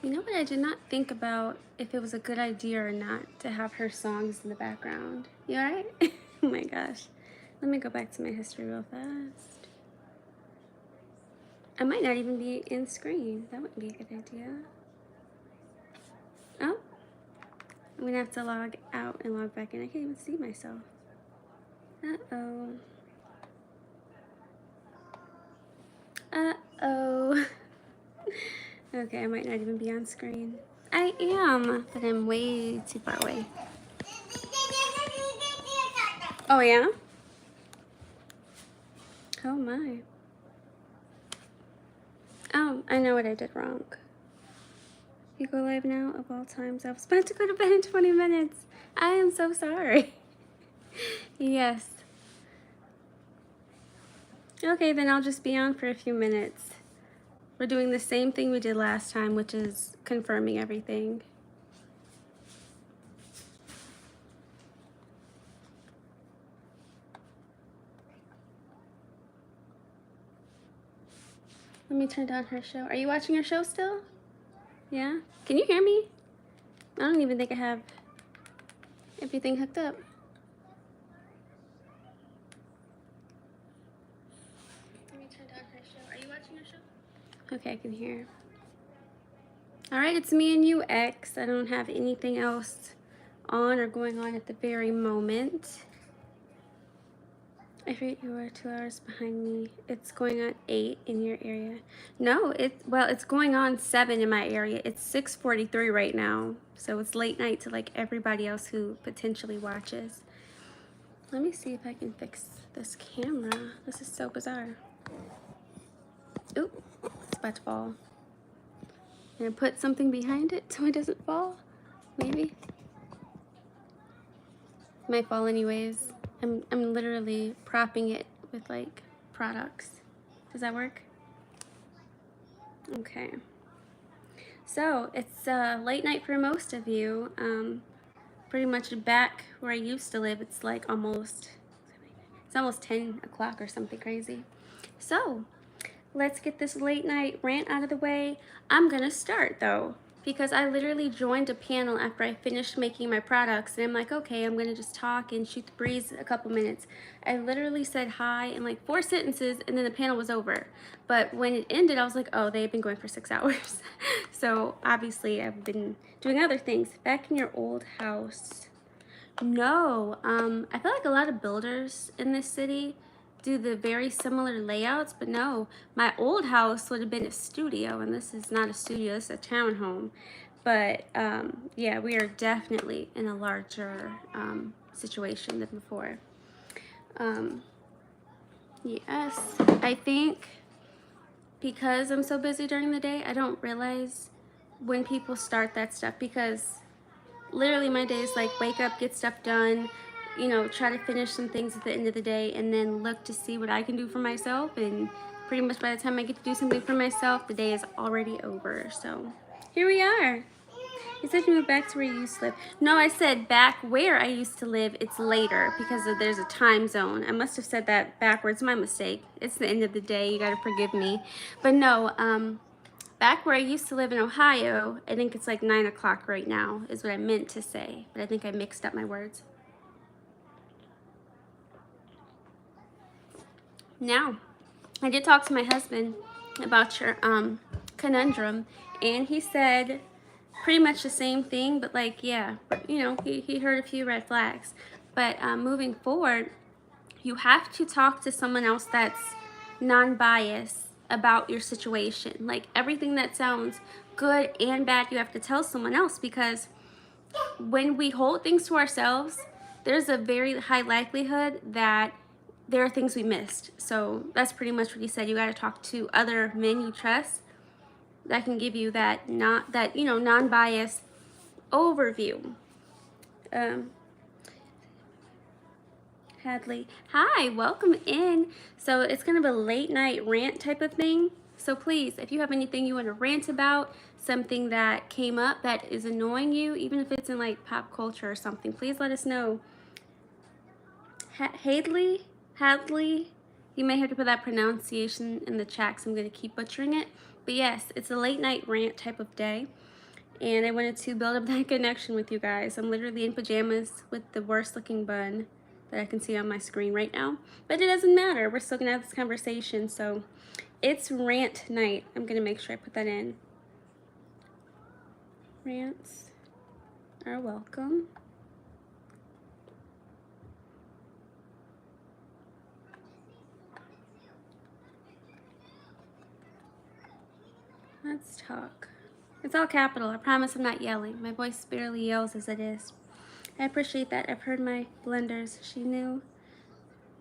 You know what I did not think about if it was a good idea or not to have her songs in the background. You alright? Oh my gosh. Let me go back to my history real fast. I might not even be in screen. That wouldn't be a good idea. Oh. I'm gonna have to log out and log back in. I can't even see myself. Uh-oh. Uh-oh. Okay, I might not even be on screen. I am, but I'm way too far away. Oh, yeah? Oh, my. Oh, I know what I did wrong. You go live now of all times. I was about to go to bed in 20 minutes. I am so sorry. Yes. Okay, then I'll just be on for a few minutes. We're doing the same thing we did last time, which is confirming everything. Let me turn down her show. Are you watching her show still? Yeah? Can you hear me? I don't even think I have everything hooked up. Let me turn down her show. Are you watching her show? Okay, I can hear. Alright, it's me and you, X. I don't have anything else on or going on at the very moment. I forget you are 2 hours behind me. It's going on 8 in your area. No, it's going on 7 in my area. It's 6:43 right now. So it's late night to like everybody else who potentially watches. Let me see if I can fix this camera. This is so bizarre. Oop, it's about to fall. I'm gonna put something behind it so it doesn't fall. Maybe. It might fall anyways. I'm literally propping it with like products. Does that work? Okay. So it's late night for most of you. Pretty much back where I used to live, it's like almost 10 o'clock or something crazy. So let's get this late night rant out of the way. I'm gonna start though, because I literally joined a panel after I finished making my products, and I'm like, okay, I'm gonna just talk and shoot the breeze a couple minutes. I literally said hi in like 4 sentences, and then the panel was over. But when it ended, I was like, oh, they've been going for 6 hours. So obviously I've been doing other things. Back in your old house. No, I feel like a lot of builders in this city do the very similar layouts, but no, my old house would have been a studio, and this is not a studio, this is a townhome. But yeah, we are definitely in a larger situation than before. Yes, I think because I'm so busy during the day, I don't realize when people start that stuff, because literally my day is like wake up, get stuff done, you know, try to finish some things at the end of the day, and then look to see what I can do for myself. And pretty much by the time I get to do something for myself, the day is already over. So here we are. You said you moved back to where you used to live. No, I said back where I used to live, it's later because there's a time zone. I must have said that backwards. My mistake. It's the end of the day. You gotta forgive me. But no, back where I used to live in Ohio, I think it's like 9 o'clock right now is what I meant to say, but I think I mixed up my words. Now, I did talk to my husband about your conundrum, and he said pretty much the same thing, but like, yeah, you know, he heard a few red flags. But moving forward, you have to talk to someone else that's non-biased about your situation. Like everything that sounds good and bad, you have to tell someone else, because when we hold things to ourselves, there's a very high likelihood that there are things we missed. So that's pretty much what he said. You got to talk to other men you trust that can give you that non-biased overview. Hadley, hi, welcome in. So it's kind of a late night rant type of thing. So please, if you have anything you want to rant about, something that came up that is annoying you, even if it's in like pop culture or something, please let us know. Hadley, you may have to put that pronunciation in the chat because I'm going to keep butchering it. But yes, it's a late night rant type of day. and I wanted to build up that connection with you guys. I'm literally in pajamas with the worst looking bun that I can see on my screen right now, but it doesn't matter. We're still gonna have this conversation. So it's rant night. I'm gonna make sure I put that in. Rants are welcome. Let's talk. It's all capital. I promise I'm not yelling. My voice barely yells as it is. I appreciate that. I've heard my blenders. She knew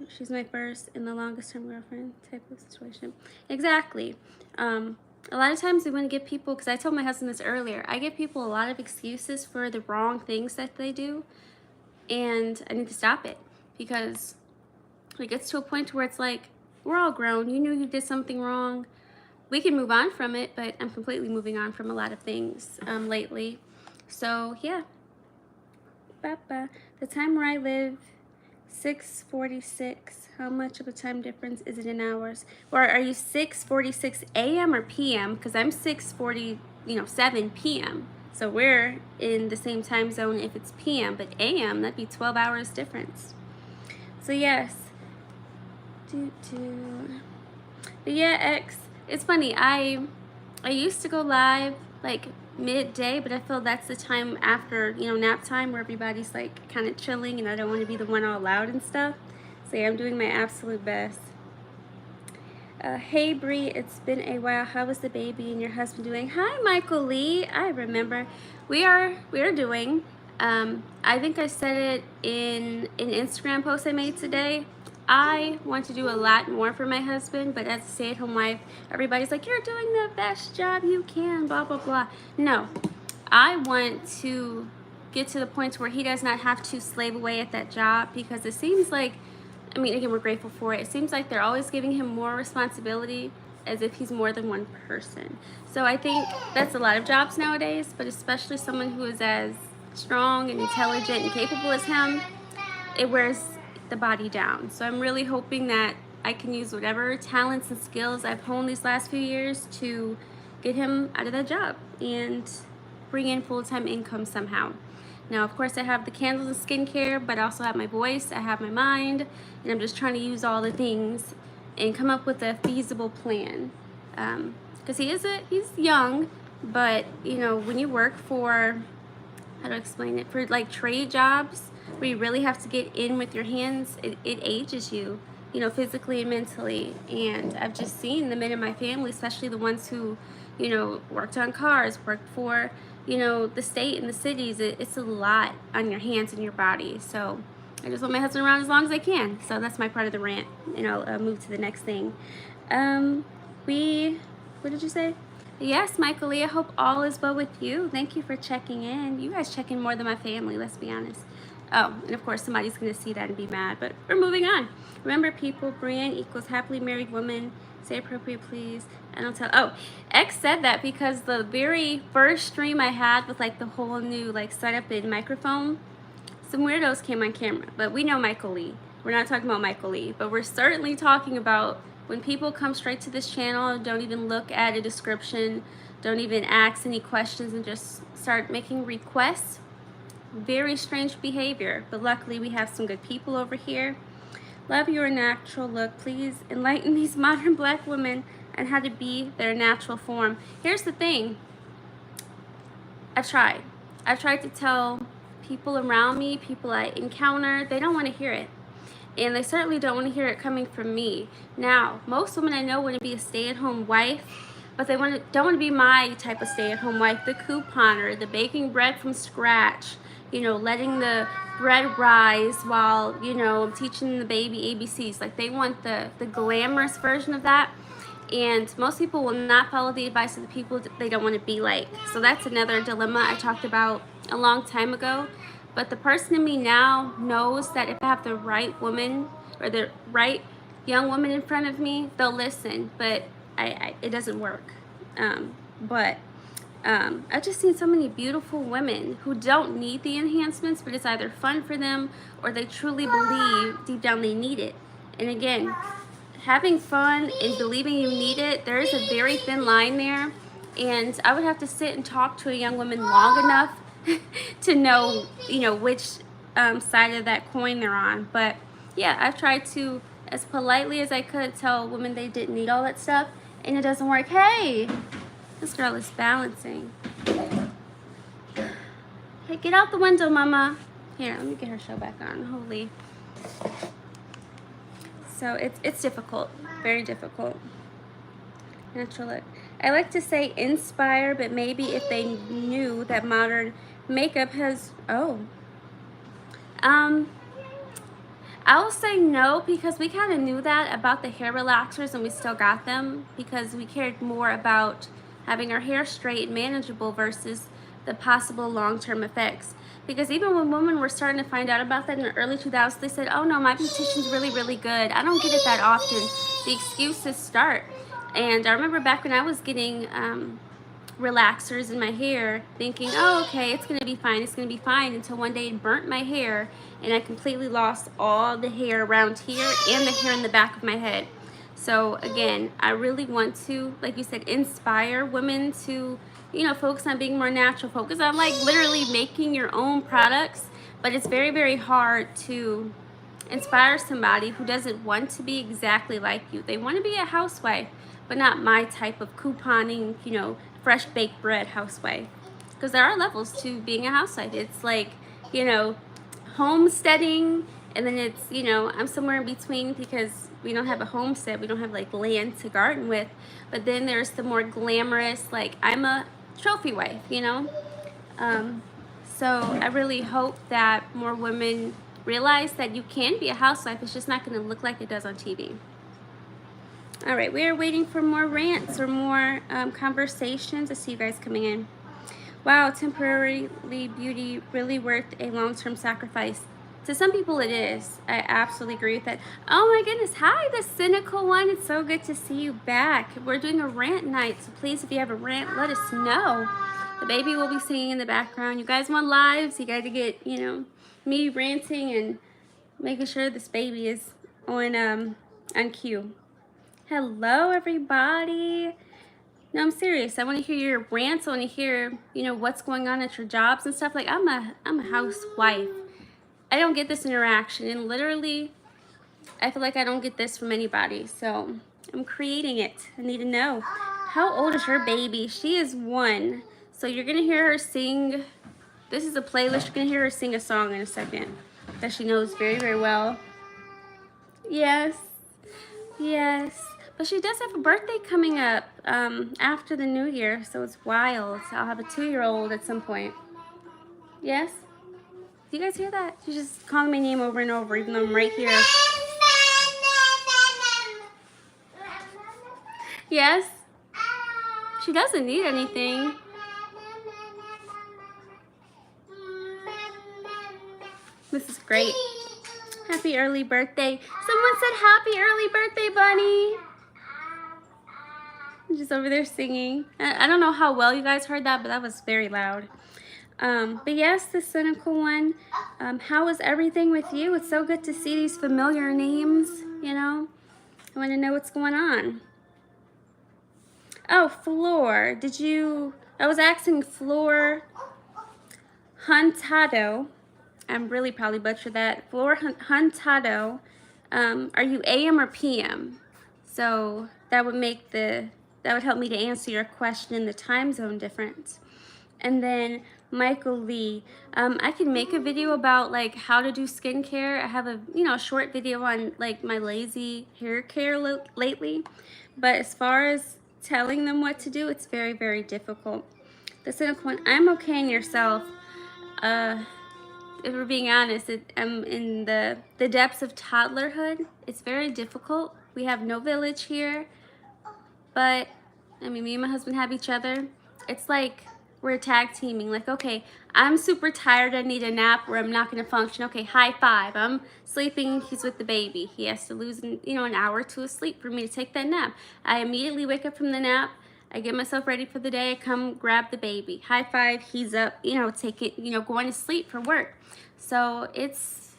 she's my first and the longest term girlfriend type of situation. Exactly. A lot of times we want to give people, because I told my husband this earlier, I give people a lot of excuses for the wrong things that they do, and I need to stop it, because it gets to a point where it's like, we're all grown. You knew you did something wrong. We can move on from it, but I'm completely moving on from a lot of things lately. So yeah. The time where I live, 6:46. How much of a time difference is it in hours? Or are you 6:46 a.m. or p.m.? Because I'm 6:47 p.m. So we're in the same time zone if it's p.m. But a.m., that'd be 12 hours difference. So yes. But yeah, X. It's funny. I used to go live like midday, but I feel that's the time after, nap time, where everybody's like kind of chilling and I don't want to be the one all loud and stuff. So yeah, I'm doing my absolute best. Hey Bree, it's been a while. How was the baby and your husband doing? Hi Michael Lee. I remember. We are doing. I think I said it in an Instagram post I made today. I want to do a lot more for my husband, but as a stay-at-home wife, everybody's like, you're doing the best job you can, blah, blah, blah. No, I want to get to the point where he does not have to slave away at that job, because it seems like, I mean, again, we're grateful for it. It seems like they're always giving him more responsibility as if he's more than one person. So I think that's a lot of jobs nowadays, but especially someone who is as strong and intelligent and capable as him, it wears the body down. So I'm really hoping that I can use whatever talents and skills I've honed these last few years to get him out of that job and bring in full-time income somehow. Now, of course, I have the candles and skincare, but I also have my voice, I have my mind, and I'm just trying to use all the things and come up with a feasible plan. Because he's young, but when you work for, how do I explain it, for like trade jobs where you really have to get in with your hands, it ages you, physically and mentally. And I've just seen the men in my family, especially the ones who, worked on cars, worked for, the state and the cities. It's a lot on your hands and your body. So I just want my husband around as long as I can. So that's my part of the rant, and I'll move to the next thing. What did you say? Yes, Michael Lee, I hope all is well with you. Thank you for checking in. You guys check in more than my family, let's be honest. Oh, and of course somebody's going to see that and be mad, but we're moving on. Remember, people, Breann equals happily married woman. Say appropriate, please. And I'll tell. Oh, X said that because the very first stream I had with like the whole new like setup and microphone, some weirdos came on camera. But we know Michael Lee. We're not talking about Michael Lee, but we're certainly talking about when people come straight to this channel, don't even look at a description, don't even ask any questions, and just start making requests. Very strange behavior, but luckily we have some good people over here. Love your natural look. Please enlighten these modern black women on how to be their natural form. Here's the thing. I've tried to tell people around me, people I encounter, they don't want to hear it. And they certainly don't want to hear it coming from me. Now, most women I know want to be a stay-at-home wife, but they don't want to be my type of stay-at-home wife, the couponer, the baking bread from scratch, letting the bread rise while, teaching the baby ABCs. Like, they want the glamorous version of that. And most people will not follow the advice of the people that they don't want to be like. So that's another dilemma I talked about a long time ago. But the person in me now knows that if I have the right woman or the right young woman in front of me, they'll listen. But it doesn't work. I've just seen so many beautiful women who don't need the enhancements, but it's either fun for them or they truly believe deep down they need it. And again, having fun and believing you need it, there is a very thin line there. and I would have to sit and talk to a young woman long enough to know, you know, which side of that coin they're on. But yeah, I've tried to, as politely as I could, tell women they didn't need all that stuff, and it doesn't work. Hey, this girl is balancing. Hey, get out the window, mama. Here, let me get her show back on. Holy. So it's difficult, very difficult. Natural look. I like to say inspire, but maybe if they knew that modern makeup has, I will say no, because we kind of knew that about the hair relaxers and we still got them because we cared more about having our hair straight and manageable versus the possible long-term effects. Because even when women were starting to find out about that in the early 2000s, they said, oh no, my beautician's really, really good. I don't get it that often. The excuses start. And I remember back when I was getting relaxers in my hair, thinking, oh, okay, it's gonna be fine, until one day it burnt my hair and I completely lost all the hair around here and the hair in the back of my head. So again, I really want to, like you said, inspire women to, you know, focus on being more natural, focus on like literally making your own products. But it's very, very hard to inspire somebody who doesn't want to be exactly like you. They want to be a housewife, but not my type of couponing, you know, fresh baked bread housewife. Because there are levels to being a housewife. It's like, you know, homesteading, and then it's, you know, I'm somewhere in between because we don't have a homestead, we don't have like land to garden with. But then there's the more glamorous, like I'm a trophy wife, you know. So I really hope that more women realize that you can be a housewife. It's just not going to look like it does on TV. All right, we are waiting for more rants or more conversations. I see you guys coming in. Wow, temporarily beauty really worth a long-term sacrifice. To some people it is. I absolutely agree with that. Oh my goodness, hi, the cynical one. It's so good to see you back. We're doing a rant night, so please, if you have a rant, let us know. The baby will be singing in the background. You guys want lives? You got to get, you know, me ranting and making sure this baby is on cue. Hello, everybody. No, I'm serious. I want to hear your rants. I want to hear, you know, what's going on at your jobs and stuff. Like, I'm a housewife. I don't get this interaction, and literally, I feel like I don't get this from anybody. So I'm creating it. I need to know. How old is your baby? She is 1. So you're gonna hear her sing. This is a playlist. You're gonna hear her sing a song in a second that she knows very, very well. Yes, yes. But she does have a birthday coming up after the new year, so it's wild. So I'll have a 2-year-old at some point. Yes? Do you guys hear that? She's just calling my name over and over, even though I'm right here. Yes? She doesn't need anything. This is great. Happy early birthday. Someone said happy early birthday, Bunny. I'm just over there singing. I don't know how well you guys heard that, but that was very loud. But yes, the cynical one. How is everything with you? It's so good to see these familiar names, you know. I want to know what's going on. Oh, Flor. I was asking Flor Huntado. I'm really probably butchered that. Flor Huntado. Are you AM or PM? So that would help me to answer your question in the time zone difference. And then Michael Lee, I can make a video about like how to do skincare. I have a short video on like my lazy hair care lately, but as far as telling them what to do, it's very, very difficult. The cynical one, I'm okay in yourself. If we're being honest, I'm in the depths of toddlerhood. It's very difficult. We have no village here, but I mean, me and my husband have each other. It's like we're tag teaming. Like, okay, I'm super tired. I need a nap, or I'm not going to function. Okay, high five. I'm sleeping. He's with the baby. He has to lose, an hour or 2 of sleep for me to take that nap. I immediately wake up from the nap. I get myself ready for the day. I come grab the baby. High five. He's up. Take it. Going to sleep for work. So it's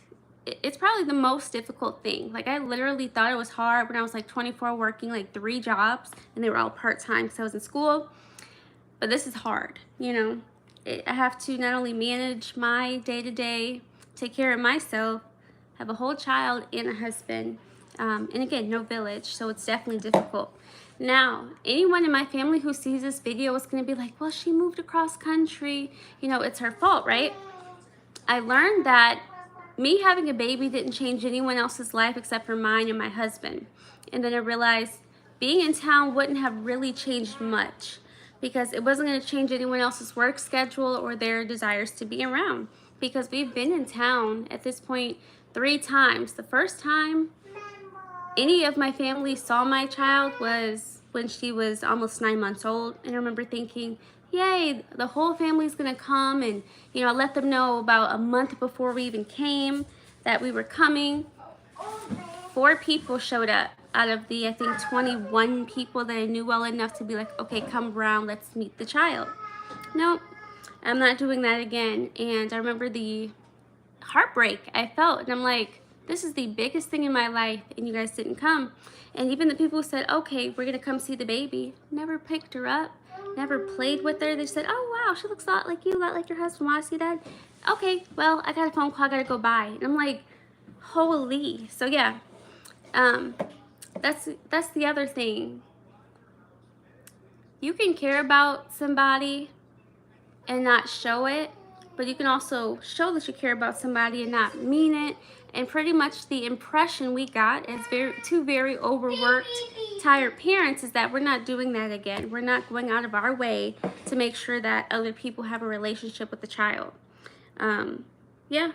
probably the most difficult thing. Like, I literally thought it was hard when I was like 24, working like 3 jobs, and they were all part-time because I was in school. but this is hard, you know. I have to not only manage my day-to-day, take care of myself, have a whole child and a husband, and again, no village, so it's definitely difficult. Now, anyone in my family who sees this video is going to be like, well, she moved across country, you know, it's her fault, right? I learned that me having a baby didn't change anyone else's life except for mine and my husband. And then I realized being in town wouldn't have really changed much, because it wasn't going to change anyone else's work schedule or their desires to be around, because we've been in town at this point 3 times. The first time any of my family saw my child was when she was almost 9 months old, and I remember thinking, yay, the whole family's gonna come, and you know, I let them know about a month before we even came that we were coming. 4 people showed up out of the, I think, 21 people that I knew well enough to be like, okay, come around, let's meet the child. Nope, I'm not doing that again. And I remember the heartbreak I felt, and I'm like, this is the biggest thing in my life, and you guys didn't come. And even the people who said, okay, we're gonna come see the baby, never picked her up, never played with her. They said, oh wow, she looks a lot like you, a lot like your husband, wanna see that? Okay, well, I got a phone call, I gotta go by. And I'm like, holy. So yeah, that's the other thing. You can care about somebody and not show it, but you can also show that you care about somebody and not mean it. And pretty much the impression we got as two very overworked, tired parents is that we're not doing that again. We're not going out of our way to make sure that other people have a relationship with the child. Yeah,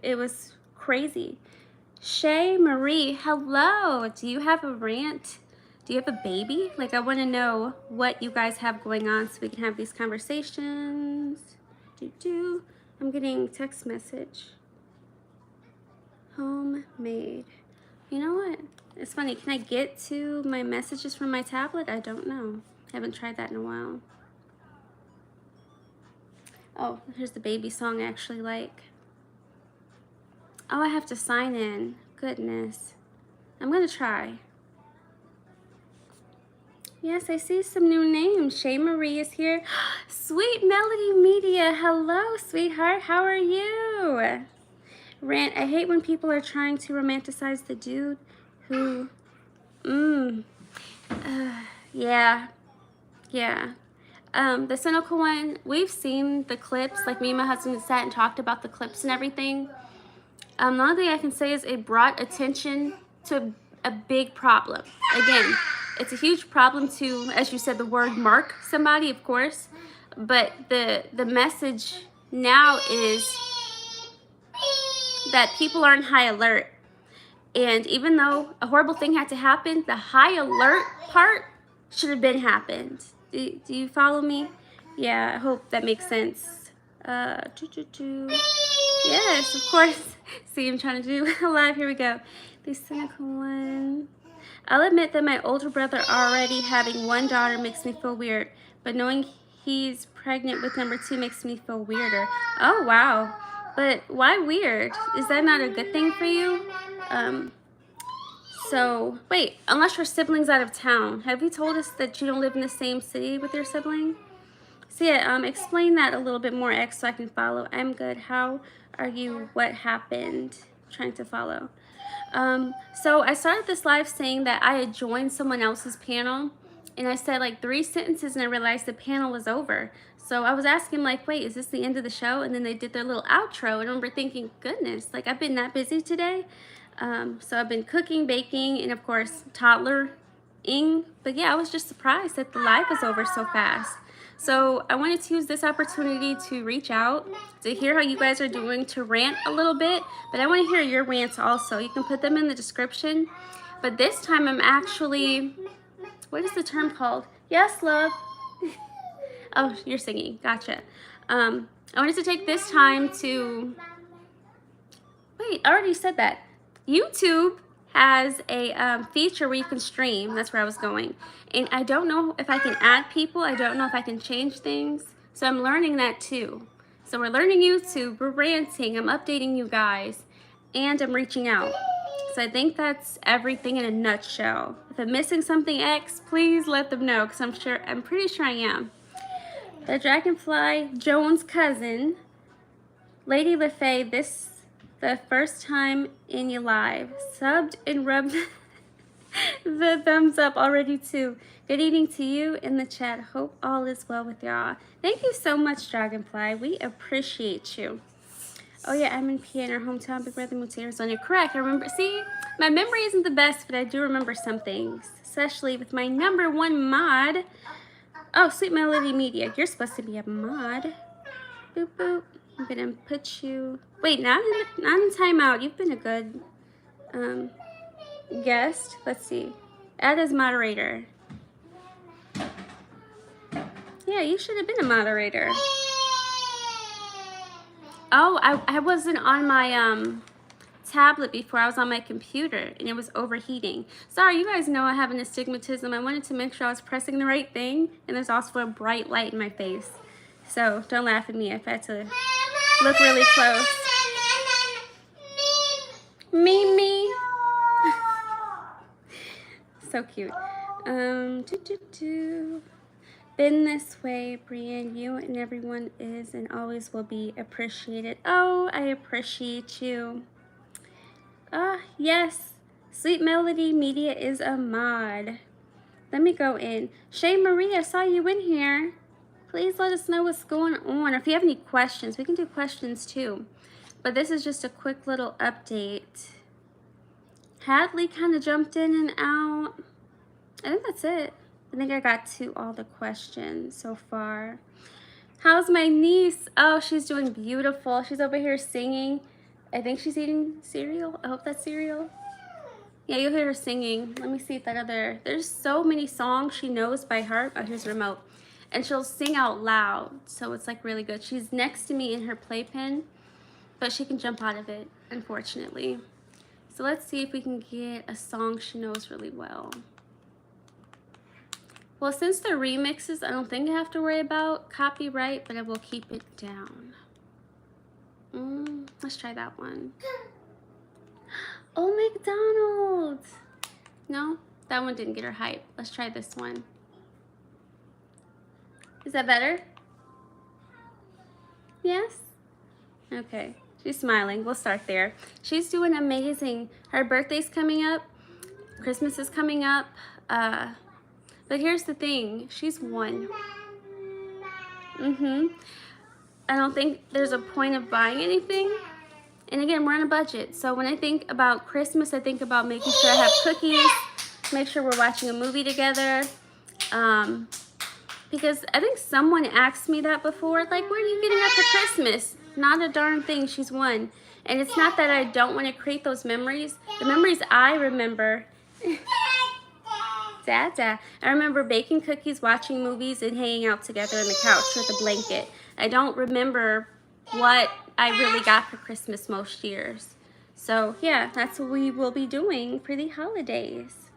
it was crazy. Shay Marie, hello. Do you have a rant? Do you have a baby? Like, I want to know what you guys have going on so we can have these conversations. I'm getting text message. Homemade. You know what? It's funny. Can I get to my messages from my tablet? I don't know. I haven't tried that in a while. Oh, here's the baby song I actually like. Oh, I have to sign in. Goodness. I'm going to try. Yes, I see some new names. Shay Marie is here. Sweet Melody Media. Hello, sweetheart. How are you? Rant, I hate when people are trying to romanticize the dude who, yeah. The cynical one, we've seen the clips, like me and my husband sat and talked about the clips and everything. The only thing I can say is it brought attention to a big problem. Again, it's a huge problem to, as you said, the word mark somebody, of course, but the message now is that people are on high alert. And even though a horrible thing had to happen, the high alert part should have been happened. Do you follow me? Yeah, I hope that makes sense. Yes, of course. See, I'm trying to do live. Here we go. The cynical one. I'll admit that my older brother already having 1 daughter makes me feel weird, but knowing he's pregnant with number 2 makes me feel weirder. Oh, wow. But why weird? Is that not a good thing for you? So, wait, unless your sibling's out of town, have you told us that you don't live in the same city with your sibling? So yeah, explain that a little bit more, X, so I can follow. I'm good. How are you? What happened? Trying to follow. So I started this live saying that I had joined someone else's panel, and I said like 3 sentences, and I realized the panel was over. So I was asking like, wait, is this the end of the show? And then they did their little outro, and I remember thinking, goodness, like I've been that busy today. So I've been cooking, baking, and of course toddler-ing. But yeah, I was just surprised that the live was over so fast. So I wanted to use this opportunity to reach out, to hear how you guys are doing, to rant a little bit, but I want to hear your rants also. You can put them in the description. But this time I'm actually, what is the term called? Yes, love. Oh, you're singing. Gotcha. I wanted to take this time to, wait, I already said that. YouTube has a feature where you can stream. That's where I was going. And I don't know if I can add people. I don't know if I can change things. So I'm learning that too. So we're learning YouTube, we're ranting, I'm updating you guys, and I'm reaching out. So I think that's everything in a nutshell. If I'm missing something, X, please let them know, because I'm pretty sure I am. The Dragonfly Jones cousin, Lady LaFaye, this the first time in your live. Subbed and rubbed the thumbs up already too. Good evening to you in the chat. Hope all is well with y'all. Thank you so much, Dragonfly. We appreciate you. Oh yeah, I'm in PA in our hometown, Big Brother moved to Arizona. Correct, I remember. See, my memory isn't the best, but I do remember some things. Especially with my #1 mod. Oh, Sweet Melody Media. You're supposed to be a mod. Boop, boop. I'm gonna put you... Wait, not in timeout. You've been a good guest. Let's see. Add as moderator. Yeah, you should have been a moderator. Oh, I wasn't on my tablet before. I was on my computer and it was overheating. Sorry, you guys know I have an astigmatism. I wanted to make sure I was pressing the right thing, and there's also a bright light in my face. So don't laugh at me. I've had to look really close. Mimi. So cute. Been this way, Breann. You and everyone is and always will be appreciated. Oh, I appreciate you. Yes. Sweet Melody Media is a mod. Let me go in. Shay Marie, I saw you in here. Please let us know what's going on. Or if you have any questions, we can do questions too. But this is just a quick little update. Hadley kind of jumped in and out. I think that's it. I think I got to all the questions so far. How's my niece? Oh, she's doing beautiful. She's over here singing. I think she's eating cereal. I hope that's cereal. Yeah, you'll hear her singing. Let me see if that other... There's so many songs she knows by heart. Oh, here's the remote. And she'll sing out loud. So it's like really good. She's next to me in her playpen, but she can jump out of it, unfortunately. So let's see if we can get a song she knows really well. Well, since they're remixes, I don't think I have to worry about copyright, but I will keep it down. Let's try that one. Oh, McDonald's. No, that one didn't get her hype. Let's try this one. Is that better? Yes? Okay, she's smiling. We'll start there. She's doing amazing. Her birthday's coming up. Christmas is coming up. But here's the thing, she's 1. I don't think there's a point of buying anything. And again, we're on a budget. So when I think about Christmas, I think about making sure I have cookies, make sure we're watching a movie together. Because I think someone asked me that before, like, what are you getting up for Christmas? Not a darn thing, she's 1. And it's not that I don't want to create those memories. The memories I remember... Dada. I remember baking cookies, watching movies, and hanging out together on the couch with a blanket. I don't remember what I really got for Christmas most years. So yeah, that's what we will be doing for the holidays.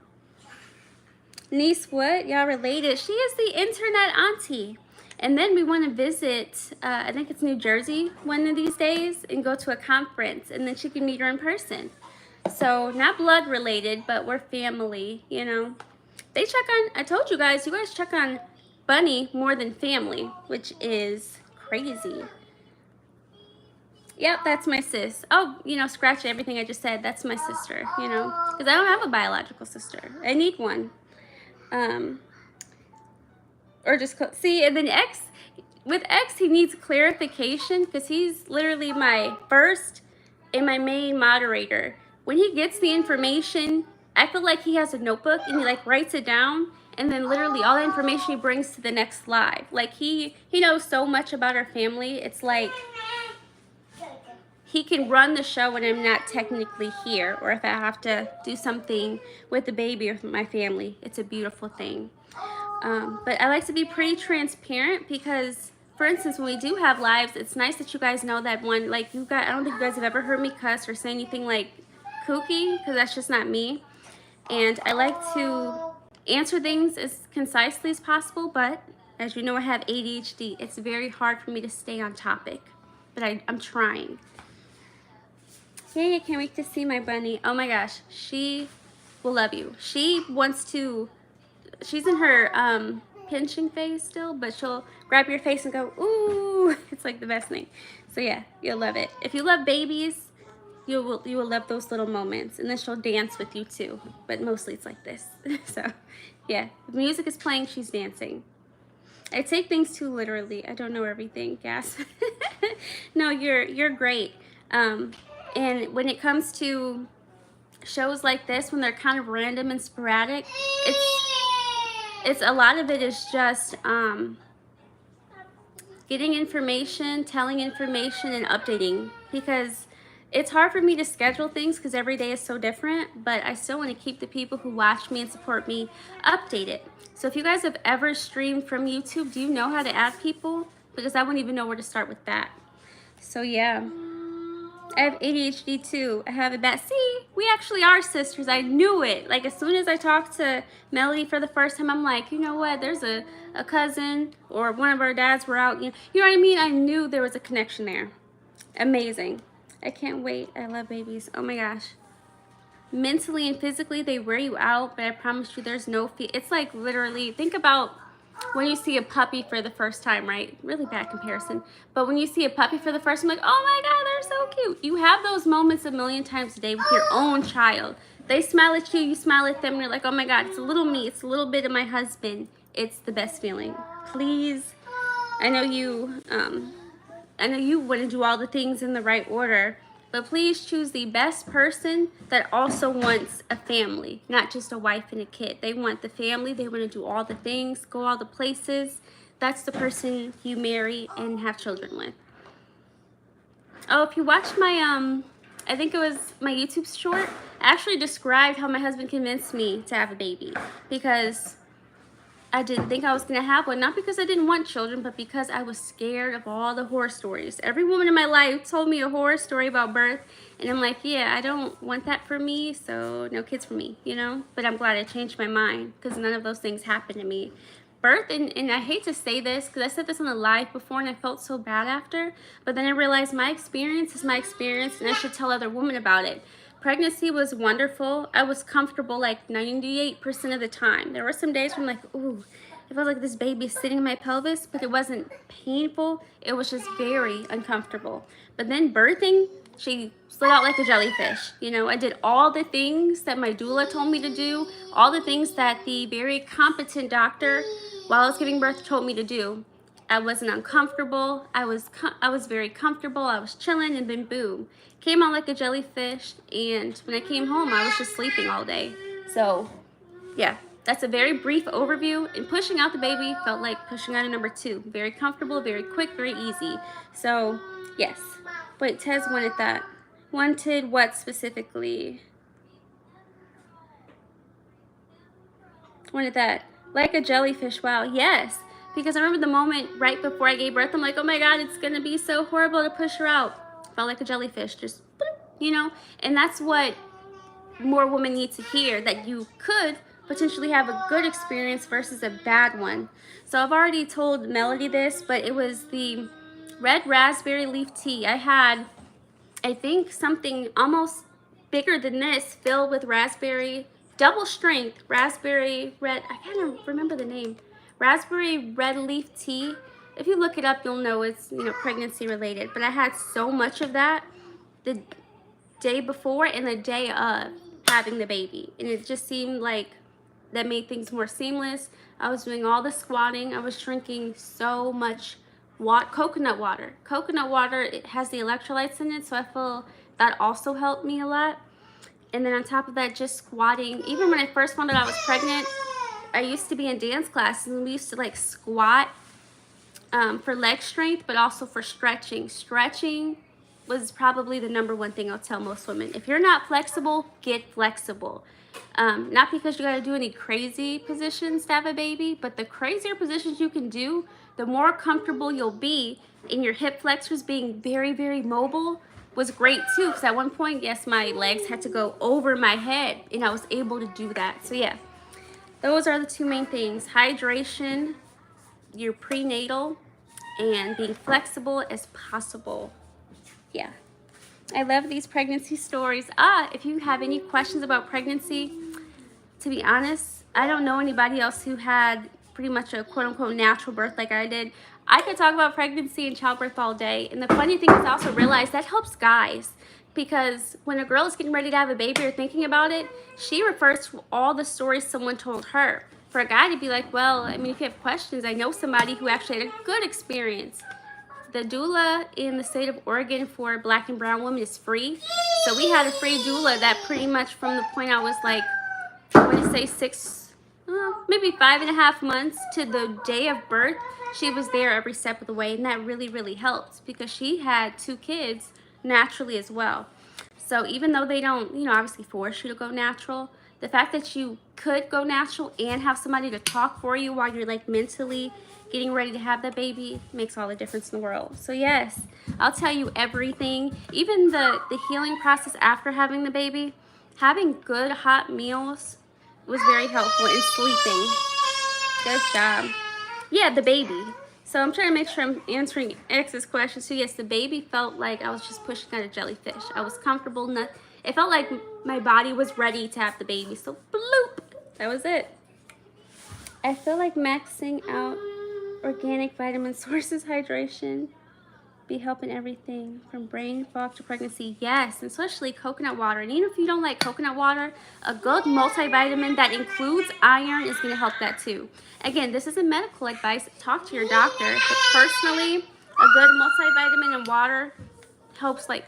Niece, what? Y'all related? She is the internet auntie. And then we want to visit, I think it's New Jersey one of these days, and go to a conference, and then she can meet her in person. So not blood related, but we're family, you know. They check on, I told you guys check on Bunny more than family, which is crazy. Yep, that's my sis. Oh, you know, scratch everything I just said. That's my sister, you know, because I don't have a biological sister. I need one. Or just, see, and then X, with X, he needs clarification because he's literally my first and my main moderator. When he gets the information, I feel like he has a notebook and he like writes it down, and then literally all the information he brings to the next live. Like he knows so much about our family. It's like he can run the show when I'm not technically here, or if I have to do something with the baby or with my family. It's a beautiful thing. But I like to be pretty transparent because, for instance, when we do have lives, it's nice that you guys know that one, like you guys, I don't think you guys have ever heard me cuss or say anything like kooky, because that's just not me. And I like to answer things as concisely as possible, but as you know, I have ADHD. It's very hard for me to stay on topic, but I'm trying. Yay, I can't wait to see my bunny. Oh my gosh, she will love you. She wants to, she's in her pinching phase still, but she'll grab your face and go, ooh, it's like the best thing. So yeah, you'll love it. If you love babies, you will love those little moments, and then she'll dance with you too, but mostly it's like this. So yeah, if music is playing, she's dancing. I take things too literally. I don't know everything, Gas. No, you're great. And when it comes to shows like this, when they're kind of random and sporadic, it's a lot of it is just getting information, telling information, and updating, because it's hard for me to schedule things because every day is so different, but I still want to keep the people who watch me and support me updated. So if you guys have ever streamed from YouTube, do you know how to add people? Because I wouldn't even know where to start with that. So yeah, I have ADHD too. I have it bad. See, we actually are sisters. I knew it. Like, as soon as I talked to Melody for the first time, I'm like, you know what? There's a cousin, or one of our dads were out. You know what I mean? I knew there was a connection there. Amazing. I can't wait. I love babies. Oh my gosh. Mentally and physically, they wear you out, but I promise you there's no fear. It's like literally, think about when you see a puppy for the first time, right? Really bad comparison. But when you see a puppy for the first time, like, oh my God, they're so cute. You have those moments a million times a day with your own child. They smile at you, you smile at them, and you're like, oh my God, it's a little me. It's a little bit of my husband. It's the best feeling. Please, I know you want to do all the things in the right order, but please choose the best person that also wants a family, not just a wife and a kid. They want the family. They want to do all the things, go all the places. That's the person you marry and have children with. Oh, if you watched my, I think it was my YouTube short, I actually described how my husband convinced me to have a baby, because I didn't think I was going to have one, not because I didn't want children, but because I was scared of all the horror stories. Every woman in my life told me a horror story about birth, and I'm like, yeah, I don't want that for me, so no kids for me, you know? But I'm glad I changed my mind, because none of those things happened to me. Birth, and I hate to say this, because I said this on the live before, and I felt so bad after, but then I realized my experience is my experience, and I should tell other women about it. Pregnancy was wonderful. I was comfortable like 98% of the time. There were some days where I'm like, ooh, it felt like this baby sitting in my pelvis, but it wasn't painful. It was just very uncomfortable. But then birthing, she slid out like a jellyfish. You know, I did all the things that my doula told me to do, all the things that the very competent doctor, while I was giving birth, told me to do. I wasn't uncomfortable. I was very comfortable. I was chilling, and then boom, came out like a jellyfish. And when I came home, I was just sleeping all day. So yeah, that's a very brief overview. And pushing out the baby felt like pushing out a number 2. Very comfortable, very quick, very easy. So yes. Wait, Tez wanted that. Wanted what specifically? Wanted that. Like a jellyfish. Wow. Yes. Because I remember the moment right before I gave birth, I'm like, oh my God, it's going to be so horrible to push her out. Felt like a jellyfish, just, you know, and that's what more women need to hear, that you could potentially have a good experience versus a bad one. So I've already told Melody this, but it was the red raspberry leaf tea. I had, I think, something almost bigger than this, filled with raspberry, double strength, raspberry red, I can't remember the name. Raspberry red leaf tea. If you look it up, you'll know it's, you know, pregnancy related. But I had so much of that the day before and the day of having the baby, and it just seemed like that made things more seamless. I was doing all the squatting. I was drinking so much coconut water. Coconut water, it has the electrolytes in it, so I feel that also helped me a lot. And then on top of that, just squatting. Even when I first found out I was pregnant, I used to be in dance classes, and we used to like squat for leg strength, but also for stretching. Stretching was probably the number 1 thing I'll tell most women. If you're not flexible, get flexible. Not because you got to do any crazy positions to have a baby, but the crazier positions you can do, the more comfortable you'll be. In your hip flexors being very, very mobile was great too, because at one point, yes, my legs had to go over my head, and I was able to do that. So yeah, those are the 2 main things: hydration, your prenatal, and being flexible as possible. Yeah, I love these pregnancy stories. If you have any questions about pregnancy, to be honest, I don't know anybody else who had pretty much a quote-unquote natural birth like I did. I could talk about pregnancy and childbirth all day. And the funny thing is I also realized that helps guys, because when a girl is getting ready to have a baby or thinking about it, she refers to all the stories someone told her. For a guy to be like, well, I mean, if you have questions, I know somebody who actually had a good experience. The doula in the state of Oregon for Black and brown women is free. So we had a free doula that pretty much from the point I was like, I want to say maybe 5.5 months to the day of birth, she was there every step of the way. And that really, really helped because she had 2 kids naturally as well. So even though they don't, you know, obviously force you to go natural, the fact that you could go natural and have somebody to talk for you while you're like mentally getting ready to have that baby makes all the difference in the world. So yes, I'll tell you everything, even the healing process after having the baby. Having good hot meals was very helpful in sleeping. Good job. Yeah, the baby. So I'm trying to make sure I'm answering X's question. So yes, the baby felt like I was just pushing out a jellyfish. I was comfortable. It felt like my body was ready to have the baby. So bloop, that was it. I feel like maxing out organic vitamin sources, hydration, be helping everything from brain fog to pregnancy. Yes, especially coconut water. And even if you don't like coconut water, a good multivitamin that includes iron is going to help that too. Again, this isn't medical advice. Talk to your doctor. But personally, a good multivitamin and water helps like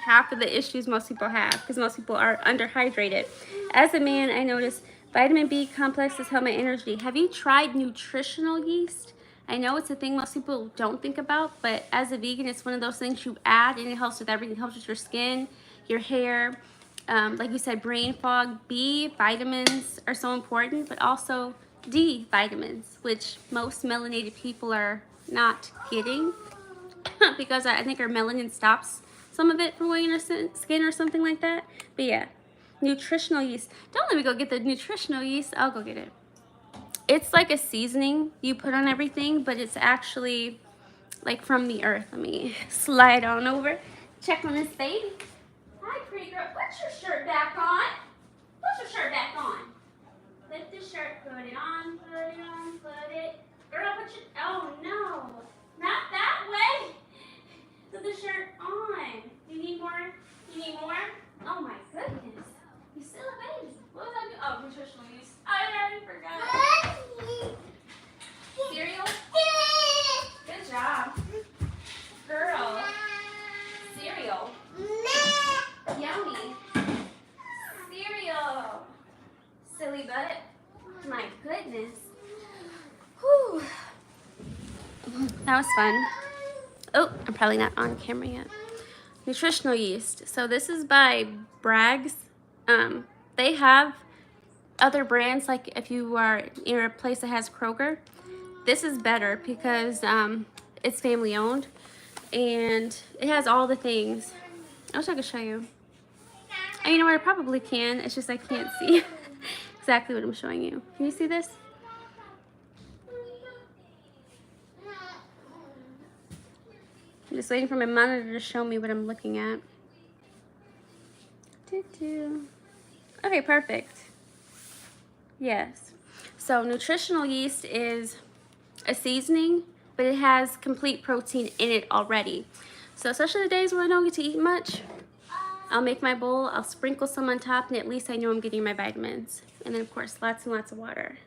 half of the issues most people have, because most people are underhydrated. As a man, I noticed vitamin B complexes help my energy. Have you tried nutritional yeast? I know it's a thing most people don't think about, but as a vegan, it's one of those things you add and it helps with everything. It helps with your skin, your hair, like you said, brain fog. B vitamins are so important, but also D vitamins, which most melanated people are not getting because I think our melanin stops some of it from going in our skin or something like that. But yeah, nutritional yeast. Don't let me go get the nutritional yeast. I'll go get it. It's like a seasoning you put on everything, but it's actually like from the earth. Let me slide on over. Check on this baby. Hi, pretty girl. Put your shirt back on. Put your shirt back on. Lift the shirt. Put it on. Put it on. Put it. Girl, put your. Oh no. Not that way. Put the shirt on. You need more? You need more? Oh my goodness. You're still a baby. What was I doing? Oh, nutritional use. I already forgot. Cereal? Good job. Girl. Cereal. Yummy. Cereal. Silly butt. My goodness. Whew. That was fun. Oh, I'm probably not on camera yet. Nutritional yeast. So this is by Bragg's. They have other brands, like if you are in a place that has Kroger, this is better because it's family owned and it has all the things. I wish I could show you. And you know what, I probably can, it's just I can't see exactly what I'm showing you. Can you see this? I'm just waiting for my monitor to show me what I'm looking at. Okay, perfect. Yes. So nutritional yeast is a seasoning, but it has complete protein in it already. So especially the days where I don't get to eat much, I'll make my bowl, I'll sprinkle some on top, and at least I know I'm getting my vitamins. And then of course, lots and lots of water.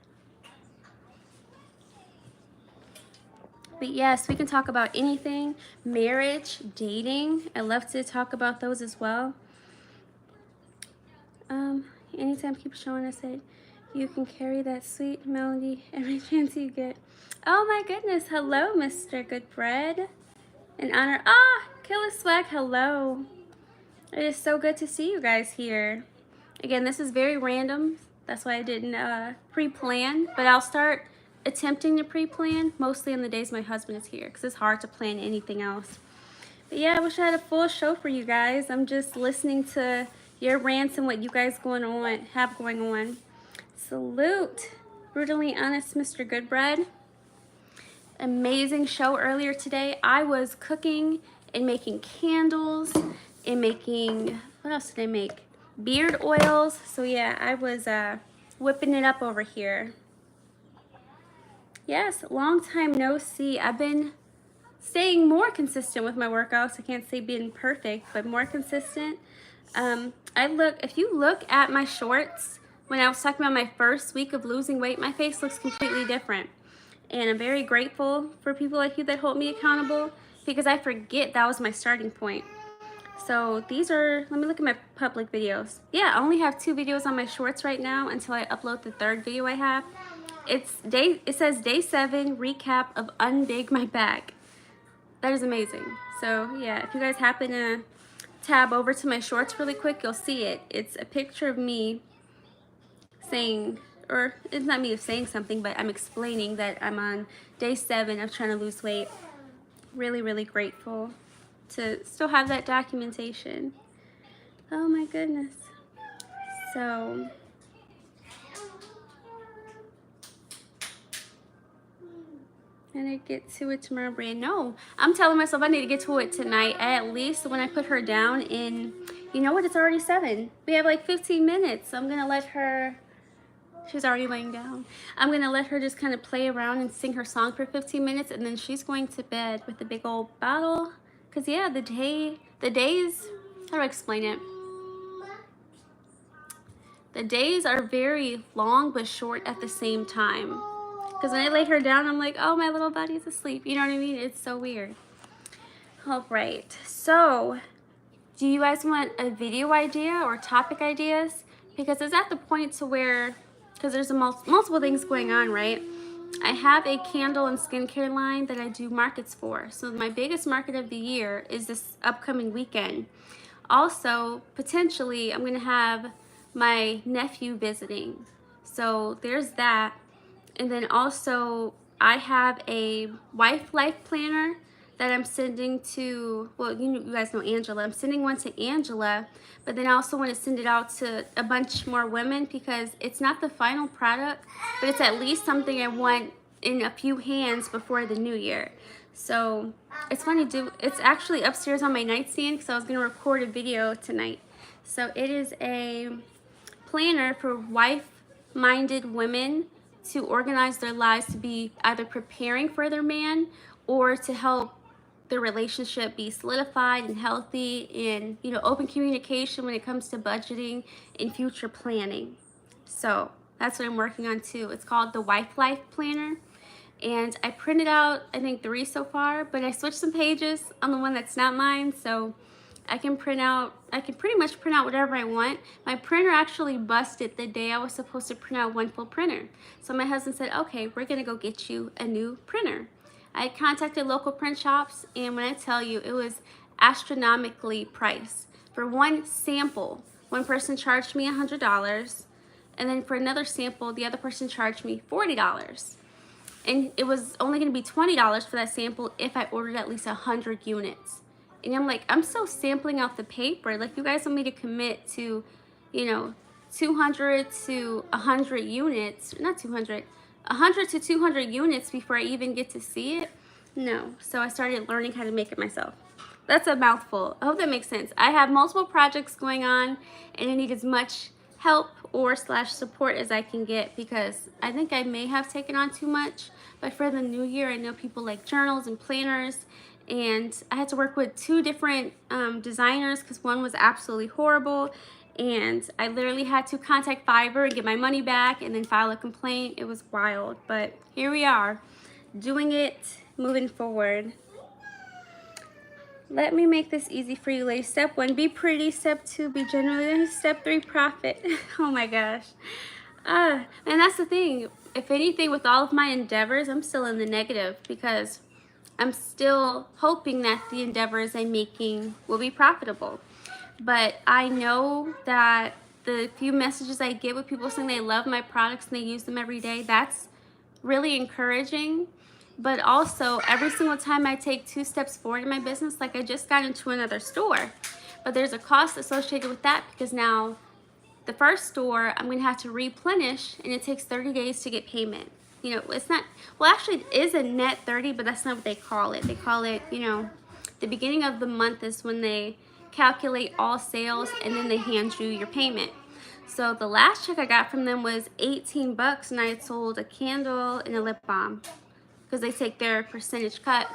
But yes, we can talk about anything, marriage, dating. I love to talk about those as well. Anytime keep showing us it, you can carry that sweet melody every chance you get. Oh my goodness, hello, Mr. Goodbread. In honor, Killer Swag, hello. It is so good to see you guys here. Again, this is very random. That's why I didn't pre-plan, but I'll start attempting to pre-plan, mostly on the days my husband is here, because it's hard to plan anything else. But yeah, I wish I had a full show for you guys. I'm just listening to your rants and what you guys have going on. Salute. Brutally honest, Mr. Goodbread. Amazing show earlier today. I was cooking and making candles and making, what else did I make? Beard oils. So yeah, I was whipping it up over here. Yes, long time no see. I've been staying more consistent with my workouts. I can't say being perfect, but more consistent. If you look at my shorts, when I was talking about my first week of losing weight, my face looks completely different. And I'm very grateful for people like you that hold me accountable, because I forget that was my starting point. So these are, let me look at my public videos. Yeah, I only have 2 videos on my shorts right now until I upload the 3rd video I have. It says day 7 recap of unbig my back. That is amazing. So yeah, if you guys happen to tab over to my shorts really quick, you'll see it. It's a picture of me saying, or it's not me saying something, but I'm explaining that I'm on day 7 of trying to lose weight. Really, really grateful to still have that documentation. Oh my goodness. So and I get to it tomorrow, Breann. No, I'm telling myself I need to get to it tonight. At least when I put her down in, you know what, it's already 7. We have like 15 minutes. So I'm gonna let her, she's already laying down. I'm gonna let her just kind of play around and sing her song for 15 minutes, and then she's going to bed with the big old bottle. Cause yeah, the days, how do I explain it? The days are very long but short at the same time. Because when I lay her down, I'm like, oh, my little body's asleep. You know what I mean? It's so weird. All right. So, do you guys want a video idea or topic ideas? Because it's at the point to where, because there's multiple things going on, right? I have a candle and skincare line that I do markets for. So my biggest market of the year is this upcoming weekend. Also, potentially, I'm going to have my nephew visiting. So there's that. And then also, I have a wife life planner that I'm sending to, well, you guys know Angela. I'm sending one to Angela, but then I also want to send it out to a bunch more women, because it's not the final product, but it's at least something I want in a few hands before the new year. So it's funny, it's actually upstairs on my nightstand because I was going to record a video tonight. So it is a planner for wife-minded women to organize their lives to be either preparing for their man or to help their relationship be solidified and healthy, and open communication when it comes to budgeting and future planning. So that's what I'm working on too. It's called the Wife Life Planner, and I printed out I think 3 so far, but I switched some pages on the one that's not mine, so I can pretty much print out whatever I want. My printer actually busted the day I was supposed to print out one full printer. So my husband said, okay, we're gonna go get you a new printer. I contacted local print shops, and when I tell you, it was astronomically priced. For one sample, one person charged me $100, and then for another sample, the other person charged me $40. And it was only gonna be $20 for that sample if I ordered at least 100 units. And I'm like, I'm still sampling out the paper. Like, you guys want me to commit to, 200 to 100 units, not 200, 100 to 200 units before I even get to see it? No. So I started learning how to make it myself. That's a mouthful. I hope that makes sense. I have multiple projects going on, and I need as much help or support as I can get, because I think I may have taken on too much. But for the new year, I know people like journals and planners, and I had to work with 2 different designers because one was absolutely horrible, and I literally had to contact Fiverr and get my money back and then file a complaint. It was wild, but here we are, doing it, moving forward. Let me make this easy for you, ladies. Step 1, be pretty. Step 2, be genuine. Step 3, profit. Oh my gosh. And that's the thing. If anything, with all of my endeavors, I'm still in the negative, because I'm still hoping that the endeavors I'm making will be profitable. But I know that the few messages I get with people saying they love my products and they use them every day, that's really encouraging. But also, every single time I take 2 steps forward in my business, like I just got into another store, but there's a cost associated with that, because now the first store I'm gonna have to replenish, and it takes 30 days to get payment. It's not, well, actually it is a net 30, but that's not what they call it. They call it, the beginning of the month is when they calculate all sales, and then they hand you your payment. So the last check I got from them was 18 bucks, and I had sold a candle and a lip balm because they take their percentage cut.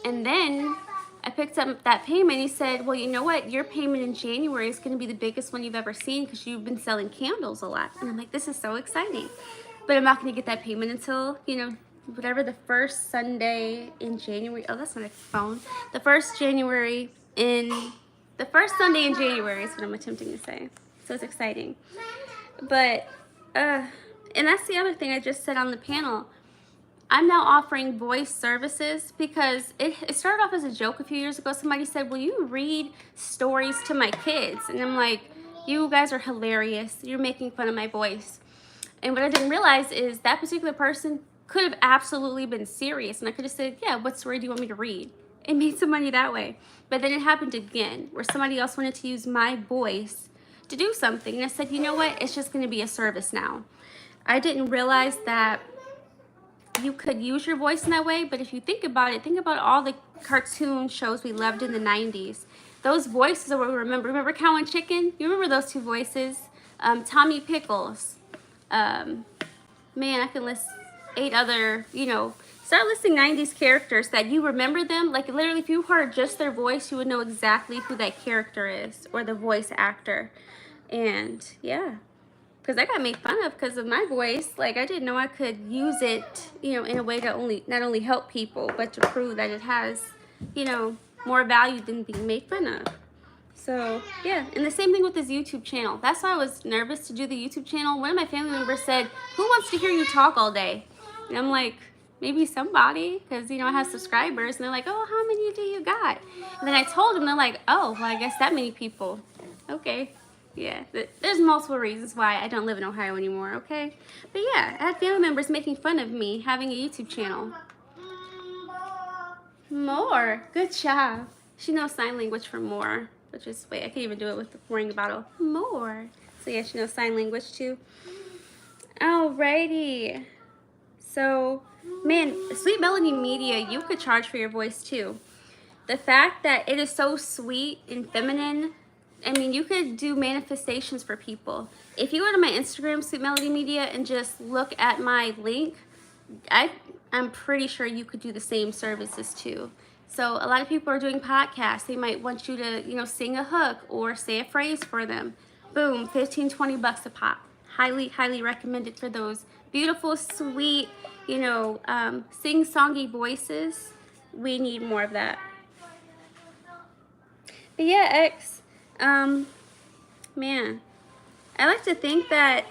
And then I picked up that payment. He said, well, you know what? Your payment in January is going to be the biggest one you've ever seen because you've been selling candles a lot. And I'm like, this is so exciting. But I'm not going to get that payment until, you know, whatever the first Sunday in January. Oh, that's not a phone. The first Sunday in January is what I'm attempting to say. So it's exciting. But, and that's the other thing I just said on the panel. I'm now offering voice services because it started off as a joke a few years ago. Somebody said, will you read stories to my kids? And I'm like, you guys are hilarious. You're making fun of my voice. And what I didn't realize is that particular person could have absolutely been serious. And I could have said, yeah, what story do you want me to read? And made some money that way. But then it happened again where somebody else wanted to use my voice to do something. And I said, you know what? It's just going to be a service now. I didn't realize that you could use your voice in that way, but if you think about it, think about all the cartoon shows we loved in the 90s. Those voices are what we remember. Remember Cow and Chicken? You remember those two voices? Tommy Pickles. Man, I can list 8 other, you know, start listing 90s characters that you remember them. Like literally, if you heard just their voice, you would know exactly who that character is or the voice actor. And yeah. Because I got made fun of because of my voice. Like, I didn't know I could use it, you know, in a way to not only help people, but to prove that it has, you know, more value than being made fun of. So, yeah. And the same thing with this YouTube channel. That's why I was nervous to do the YouTube channel. One of my family members said, who wants to hear you talk all day? And I'm like, maybe somebody, because, you know, I have subscribers. And they're like, oh, how many do you got? And then I told them, they're like, oh, well, I guess that many people. Okay. Yeah, there's multiple reasons why I don't live in Ohio anymore, okay? But yeah, I had family members making fun of me having a YouTube channel. More. Good job. She knows sign language for more, which is, wait, I can't even do it with the pouring bottle. More. So yeah, she knows sign language too. Alrighty. So, man, Sweet Melody Media, you could charge for your voice too. The fact that it is so sweet and feminine, I mean, you could do manifestations for people. If you go to my Instagram, Sweet Melody Media, and just look at my link, I'm pretty sure you could do the same services too. So a lot of people are doing podcasts. They might want you to, you know, sing a hook or say a phrase for them. Boom, 15, 20 bucks a pop. Highly, highly recommended for those beautiful, sweet, you know, sing-songy voices. We need more of that. But yeah, man, I like to think that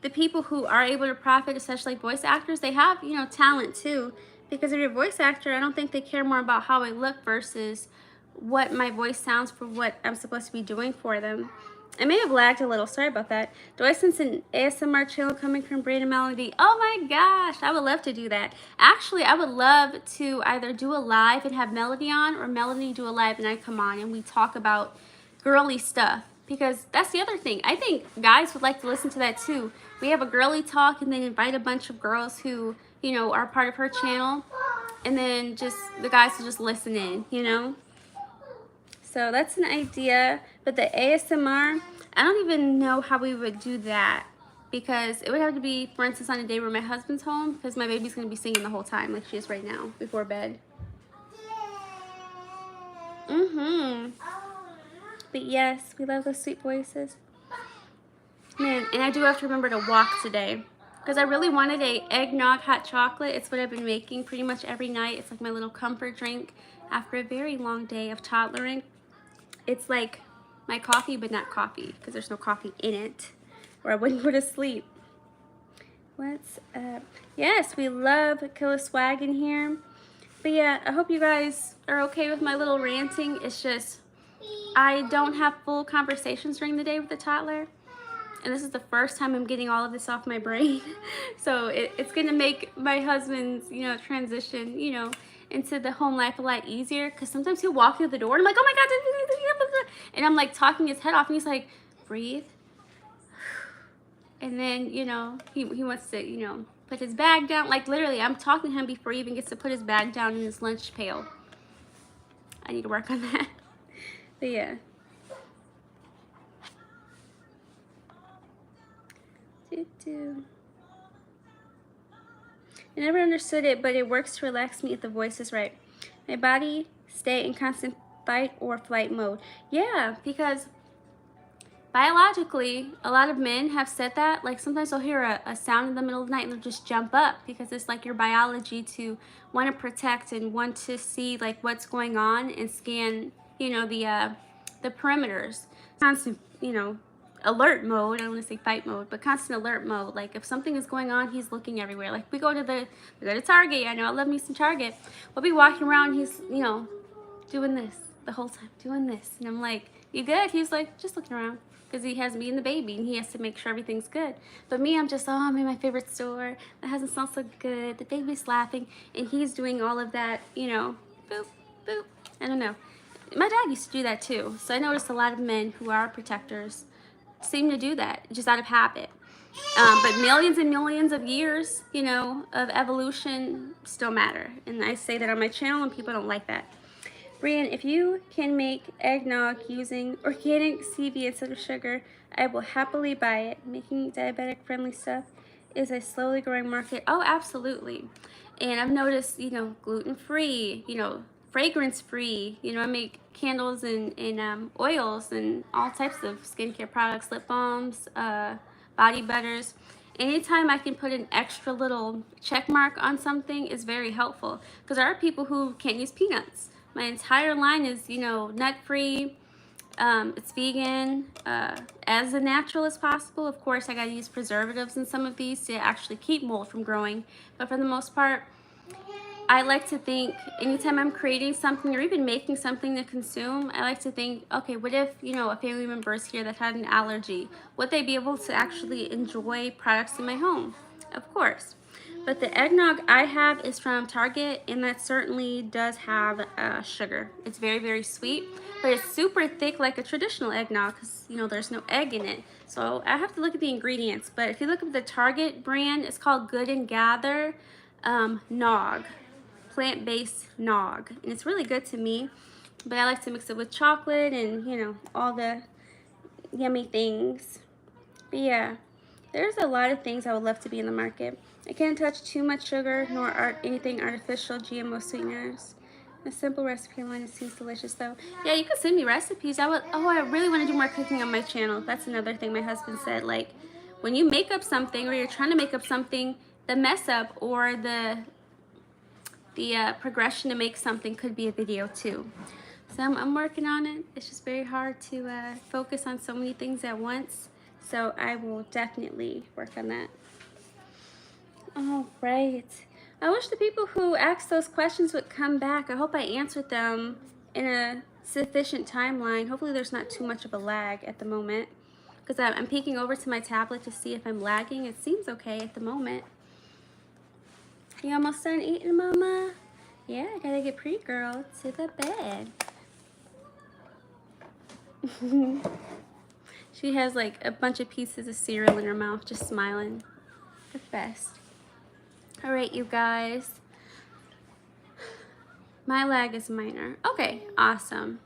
the people who are able to profit, especially voice actors, they have, you know, talent too. Because if you're a voice actor, I don't think they care more about how I look versus what my voice sounds for what I'm supposed to be doing for them. I may have lagged a little, sorry about that. Do I sense an ASMR channel coming from Breann and Melody? Oh my gosh, I would love to do that. Actually, I would love to either do a live and have Melody on, or Melody do a live and I come on and we talk about girly stuff. Because that's the other thing. I think guys would like to listen to that too. We have a girly talk and then invite a bunch of girls who, you know, are part of her channel. And then just the guys will just listen in, you know. So that's an idea. But the ASMR, I don't even know how we would do that. Because it would have to be, for instance, on a day where my husband's home. Because my baby's going to be singing the whole time like she is right now before bed. But yes, we love those sweet voices. Man, and I do have to remember to walk today. Because I really wanted a eggnog hot chocolate. It's what I've been making pretty much every night. It's like my little comfort drink after a very long day of toddlering. It's like my coffee, but not coffee. Because there's no coffee in it. Or I wouldn't go to sleep. What's up? Yes, we love Killer Swag in here. But yeah, I hope you guys are okay with my little ranting. It's just, I don't have full conversations during the day with the toddler. And this is the first time I'm getting all of this off my brain. So it's going to make my husband's, you know, transition, you know, into the home life a lot easier. Because sometimes he'll walk through the door and I'm like, oh my God. And I'm like talking his head off and he's like, breathe. And then, you know, he wants to, you know, put his bag down. Like literally, I'm talking to him before he even gets to put his bag down in his lunch pail. I need to work on that. But yeah. do. I never understood it, but it works to relax me if the voice is right. My body stay in constant fight or flight mode. Yeah, because biologically, a lot of men have said that. Like sometimes they'll hear a sound in the middle of the night and they'll just jump up because it's like your biology to want to protect and want to see like what's going on and scan, you know, the perimeters. Constant, you know, alert mode. I don't want to say fight mode, but constant alert mode. Like if something is going on, he's looking everywhere. Like we go to Target. I know I love me some Target. We'll be walking around. He's, you know, doing this the whole time, doing this, and I'm like, "You good?" He's like, "Just looking around," because he has me and the baby, and he has to make sure everything's good. But me, I'm just, oh, I'm in my favorite store. That hasn't smelled so good. The baby's laughing, and he's doing all of that, you know, boop, boop. I don't know. My dad used to do that too, so I noticed a lot of men who are protectors seem to do that just out of habit. But millions and millions of years, you know, of evolution still matter. And I say that on my channel, and people don't like that. Breann, if you can make eggnog using organic stevia instead of sugar, I will happily buy it. Making diabetic-friendly stuff is a slowly growing market. Oh, absolutely. And I've noticed, you know, gluten-free, you know, fragrance-free. You know, I make candles and oils and all types of skincare products, lip balms, body butters. Anytime I can put an extra little check mark on something is very helpful, because there are people who can't use peanuts. My entire line is, you know, nut-free. It's vegan, as natural as possible. Of course, I gotta use preservatives in some of these to actually keep mold from growing. But for the most part, I like to think anytime I'm creating something or even making something to consume, I like to think, okay, what if, you know, a family member is here that had an allergy? Would they be able to actually enjoy products in my home? Of course. But the eggnog I have is from Target, and that certainly does have sugar. It's very, very sweet, but it's super thick like a traditional eggnog because, you know, there's no egg in it. So I have to look at the ingredients. But if you look at the Target brand, it's called Good and Gather Nog, plant-based nog. And it's really good to me, but I like to mix it with chocolate and, you know, all the yummy things. But yeah, there's a lot of things I would love to be in the market. I can't touch too much sugar nor anything artificial, GMO sweeteners. A simple recipe line, it seems delicious though. Yeah, you can send me recipes. I really want to do more cooking on my channel. That's another thing my husband said. Like, when you make up something or you're trying to make up something, the mess up or the progression to make something could be a video too. So I'm working on it. It's just very hard to focus on so many things at once. So I will definitely work on that. All right. I wish the people who asked those questions would come back. I hope I answered them in a sufficient timeline. Hopefully there's not too much of a lag at the moment, because I'm peeking over to my tablet to see if I'm lagging. It seems okay at the moment. You almost done eating, Mama? Yeah, I gotta get pretty girl to the bed. She has like a bunch of pieces of cereal in her mouth, just smiling. The best. All right, you guys. My lag is minor. Okay, awesome.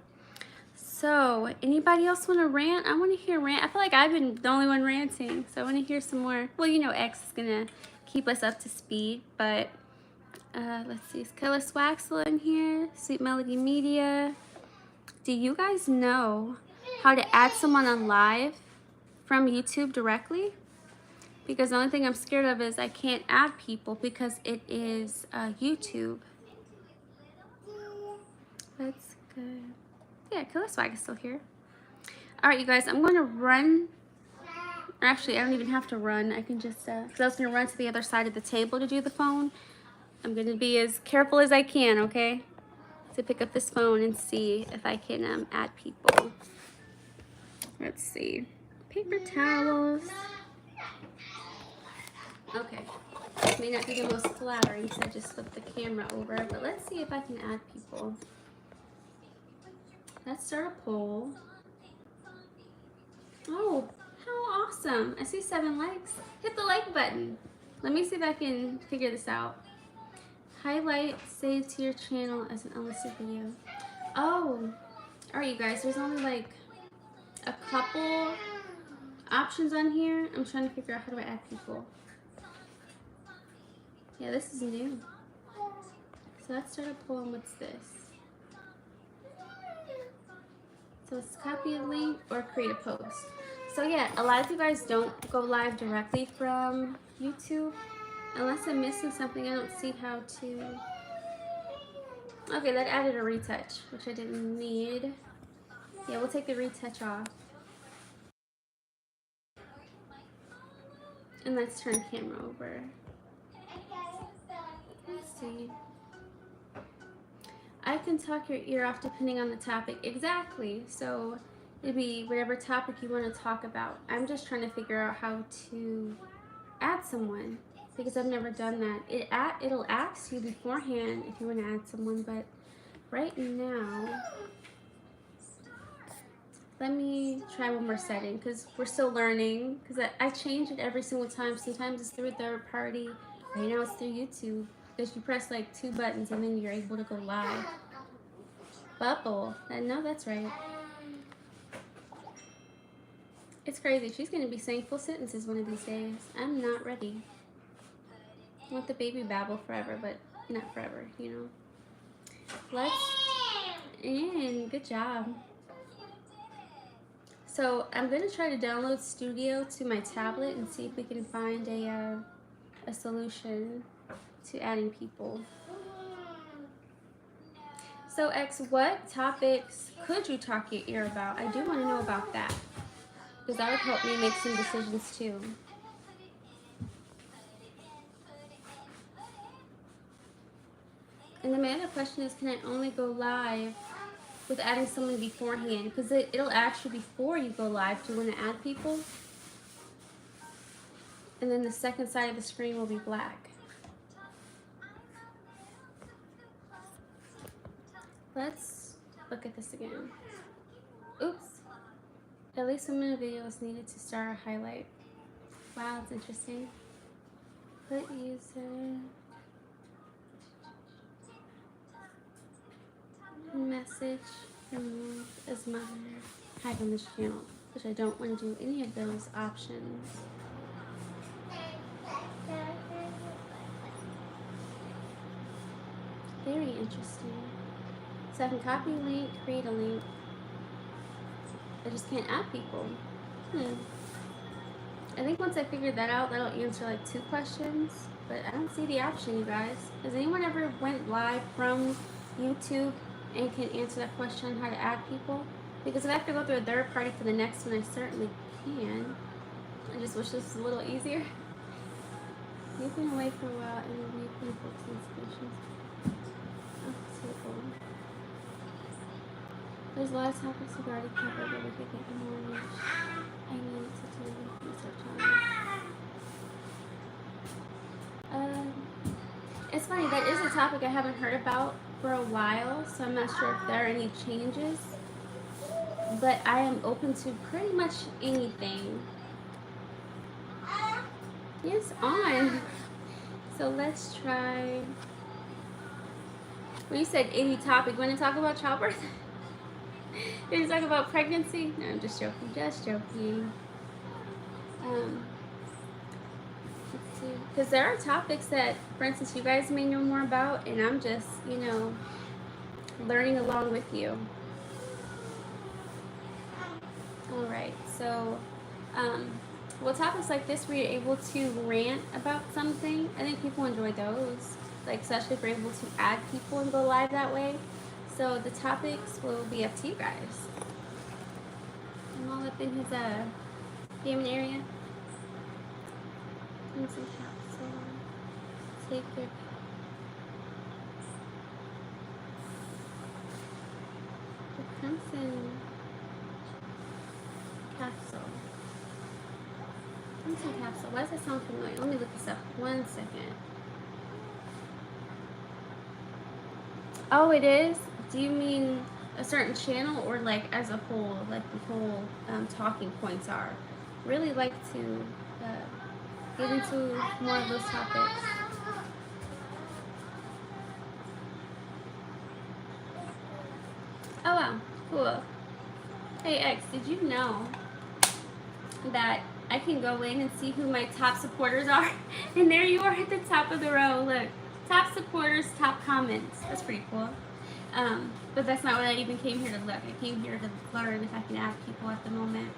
So, anybody else want to rant? I want to hear rant. I feel like I've been the only one ranting, so I want to hear some more. Well, you know, X is gonna keep us up to speed, but let's see. Is Killer Swaxel in here? Sweet Melody Media. Do you guys know how to add someone on live from YouTube directly? Because the only thing I'm scared of is I can't add people because it is YouTube. That's good. Yeah, Killer Swag is still here. All right, you guys, I'm going to run. Or actually, I don't even have to run. I can just, because I was going to run to the other side of the table to do the phone. I'm going to be as careful as I can, okay? To pick up this phone and see if I can add people. Let's see. Paper towels. Okay. May not be the most flattering, so I just flipped the camera over. But let's see if I can add people. Let's start a poll. Oh, how awesome. I see 7 likes. Hit the like button. Let me see if I can figure this out. Highlight, save to your channel as an unlisted video. Oh, all right, you guys. There's only like a couple options on here. I'm trying to figure out how do I add people. Yeah, this is new. So let's start a poll on what's this. So it's copy a link or create a post. So yeah, a lot of you guys don't go live directly from YouTube. Unless I'm missing something, I don't see how to. Okay, that added a retouch, which I didn't need. Yeah, we'll take the retouch off. And let's turn camera over. Let's see. I can talk your ear off depending on the topic. Exactly. So it'd be whatever topic you want to talk about. I'm just trying to figure out how to add someone because I've never done that. It'll ask you beforehand if you want to add someone, but right now, let me try one more setting because we're still learning. Because I change it every single time. Sometimes it's through a third party. Right now it's through YouTube. Because you press like 2 buttons and then you're able to go live. Bubble. No, that's right. It's crazy. She's going to be saying full sentences one of these days. I'm not ready. I want the baby babble forever, but not forever, you know. Let's in. Good job. So I'm going to try to download Studio to my tablet and see if we can find a solution to adding people. So X, what topics could you talk your ear about? I do want to know about that because that would help me make some decisions too. And then my other question is, can I only go live with adding someone beforehand? Because it'll ask you before you go live, do you want to add people? And then the second side of the screen will be black. Let's look at this again. Oops. At least 1 minute video is needed to start a highlight. Wow, that's interesting. Put user message remove as mother hide on this channel, which I don't want to do any of those options. Very interesting. So I can copy a link, create a link. I just can't add people. I think once I figure that out, that'll answer like 2 questions. But I don't see the option, you guys. Has anyone ever went live from YouTube and can answer that question on how to add people? Because if I have to go through a third party for the next one, I certainly can. I just wish this was a little easier. You've been away for a while and we've been 14 submissions. There's a lot of topics we've already covered, but we could get more niche. I need to do research on it. It's funny, that is a topic I haven't heard about for a while, so I'm not sure if there are any changes. But I am open to pretty much anything. Yes, on. So let's try. When you said any topic, you want to talk about childbirth? Did you talk about pregnancy? No, I'm just joking. Just joking. Let's see. Because there are topics that, for instance, you guys may know more about, and I'm just, you know, learning along with you. Alright, so, well, topics like this where you're able to rant about something, I think people enjoy those. Like, especially if you're able to add people and go live that way. So the topics will be up to you guys. I'm all up in his gaming area. Crimson capsule. Take your crimson capsule. Crimson capsule. Why does that sound familiar? Let me look this up 1 second. Oh, it is? Do you mean a certain channel or like as a whole, like the whole talking points are? Really like to get into more of those topics. Oh wow, cool. Hey X, did you know that I can go in and see who my top supporters are. And there you are at the top of the row. Look, top supporters, top comments. That's pretty cool. But that's not what I even came here to look. I came here to learn if I can add people at the moment.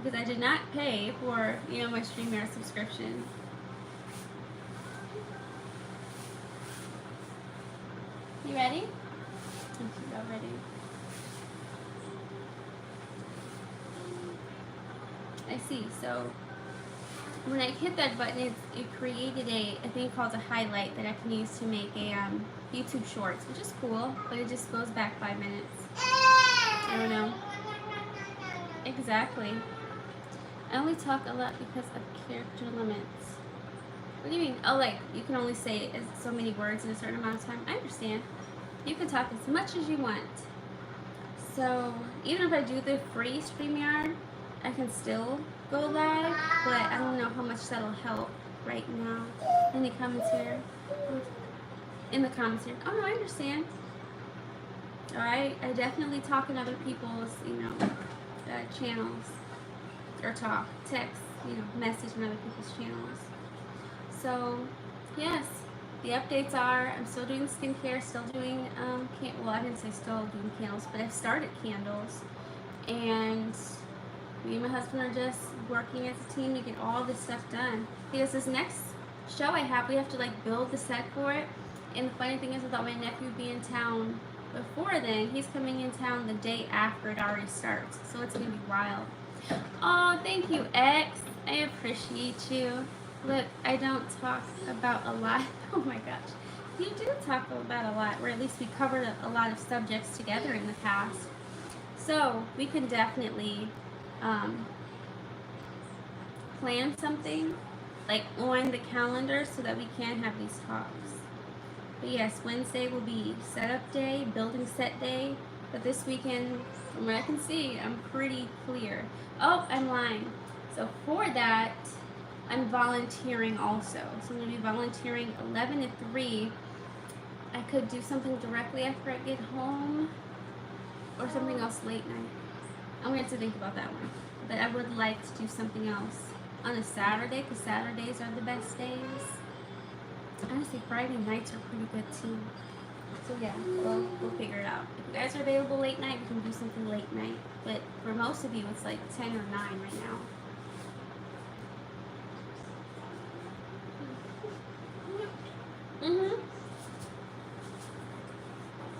Because I did not pay for, you know, my StreamYard subscription. You ready? Okay, go ready. I see. So when I hit that button, it created a thing called a highlight that I can use to make a YouTube Shorts, which is cool, but it just goes back 5 minutes. I don't know. Exactly. I only talk a lot because of character limits. What do you mean? Oh, like you can only say so many words in a certain amount of time. I understand. You can talk as much as you want. So even if I do the free StreamYard, I can still go live, but I don't know how much that'll help right now. Any comments here? In the comments here. Oh no, I understand. Alright, I definitely talk in other people's, you know, channels. Or talk, text, you know, message in other people's channels. So, yes, the updates are, I'm still doing skincare, still doing, well, I didn't say still doing candles, but I've started candles. And me and my husband are just working as a team to get all this stuff done. Because this next show I have, we have to like build the set for it. And the funny thing is, I thought my nephew would be in town before then. He's coming in town the day after it already starts. So it's going to be wild. Oh, thank you, X. I appreciate you. Look, I don't talk about a lot. Oh my gosh. You do talk about a lot, or at least we covered a lot of subjects together in the past. So we can definitely plan something like on the calendar so that we can have these talks. But yes, Wednesday will be setup day, building set day. But this weekend, from what I can see, I'm pretty clear. Oh, I'm lying. So for that, I'm volunteering also. So I'm going to be volunteering 11 to 3. I could do something directly after I get home or something else late night. I'm going to have to think about that one. But I would like to do something else on a Saturday, because Saturdays are the best days. Honestly, Friday nights are pretty good too. So yeah, we'll figure it out. If you guys are available late night, we can do something late night. But for most of you, it's like 10 or 9 right now.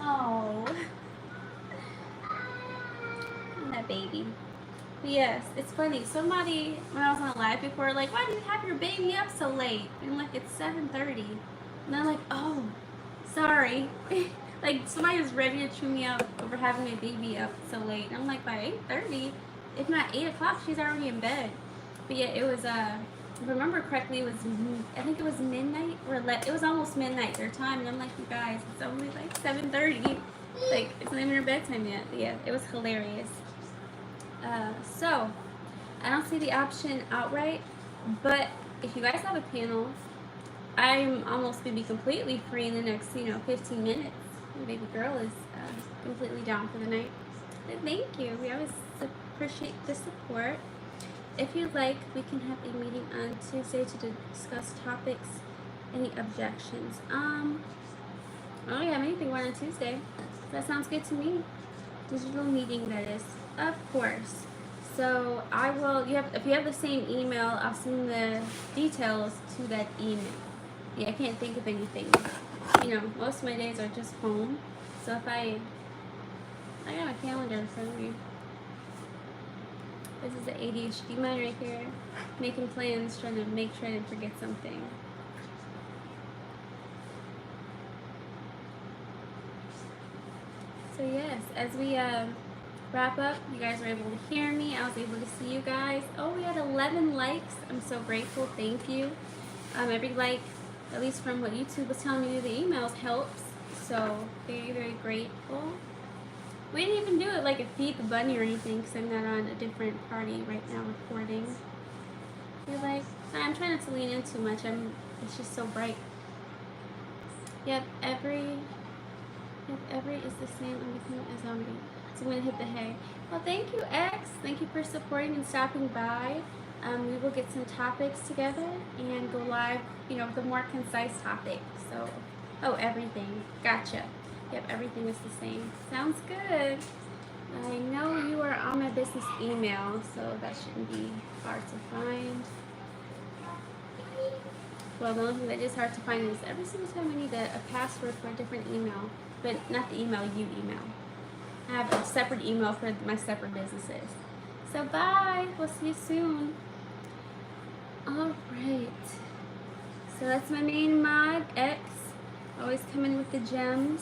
Oh, that baby. But yes, it's funny. Somebody, when I was on live before, like, why do you have your baby up so late? And I'm like, it's 7:30. And I'm like, oh, sorry. Like, somebody was ready to chew me up over having my baby up so late. And I'm like, by 8:30, if not 8 o'clock, she's already in bed. But yeah, it was, if I remember correctly, it was, I think it was midnight, or it was almost midnight their time. And I'm like, you guys, it's only like 7:30. Like, it's not even her bedtime yet. But yeah, it was hilarious. So, I don't see the option outright, but if you guys have a panel, I'm almost going to be completely free in the next, 15 minutes. My baby girl is completely down for the night. But thank you. We always appreciate the support. If you'd like, we can have a meeting on Tuesday to discuss topics. Any objections? I don't have anything on Tuesday. That sounds good to me. Digital meeting, that is. Of course. So I will, if you have the same email, I'll send the details to that email. Yeah, I can't think of anything. Most of my days are just home. So if I got my calendar in front of me. This is the ADHD mind right here. Making plans, trying to make sure I didn't forget something. So yes, as we wrap up, you guys were able to hear me. I was able to see you guys. Oh, we had 11 likes. I'm so grateful. Thank you. Every like, at least from what YouTube was telling me through the emails, helps. So very, very grateful. We didn't even do it like a feed the bunny or anything, because I'm not on a different party right now recording. You're like, I'm trying not to lean in too much. It's just so bright. Yep, every is the same as zombie. So I'm going to hit the hey. Well, thank you, X. Thank you for supporting and stopping by. We will get some topics together and go live, you know, with a more concise topic. So, oh, everything. Gotcha. Yep, everything is the same. Sounds good. I know you are on my business email, so that shouldn't be hard to find. Well, the only thing that is hard to find is every single time I need a password for a different email, but not the email you email. I have a separate email for my separate businesses. So bye. We'll see you soon. All right. So that's my main mod, X. Always coming with the gems.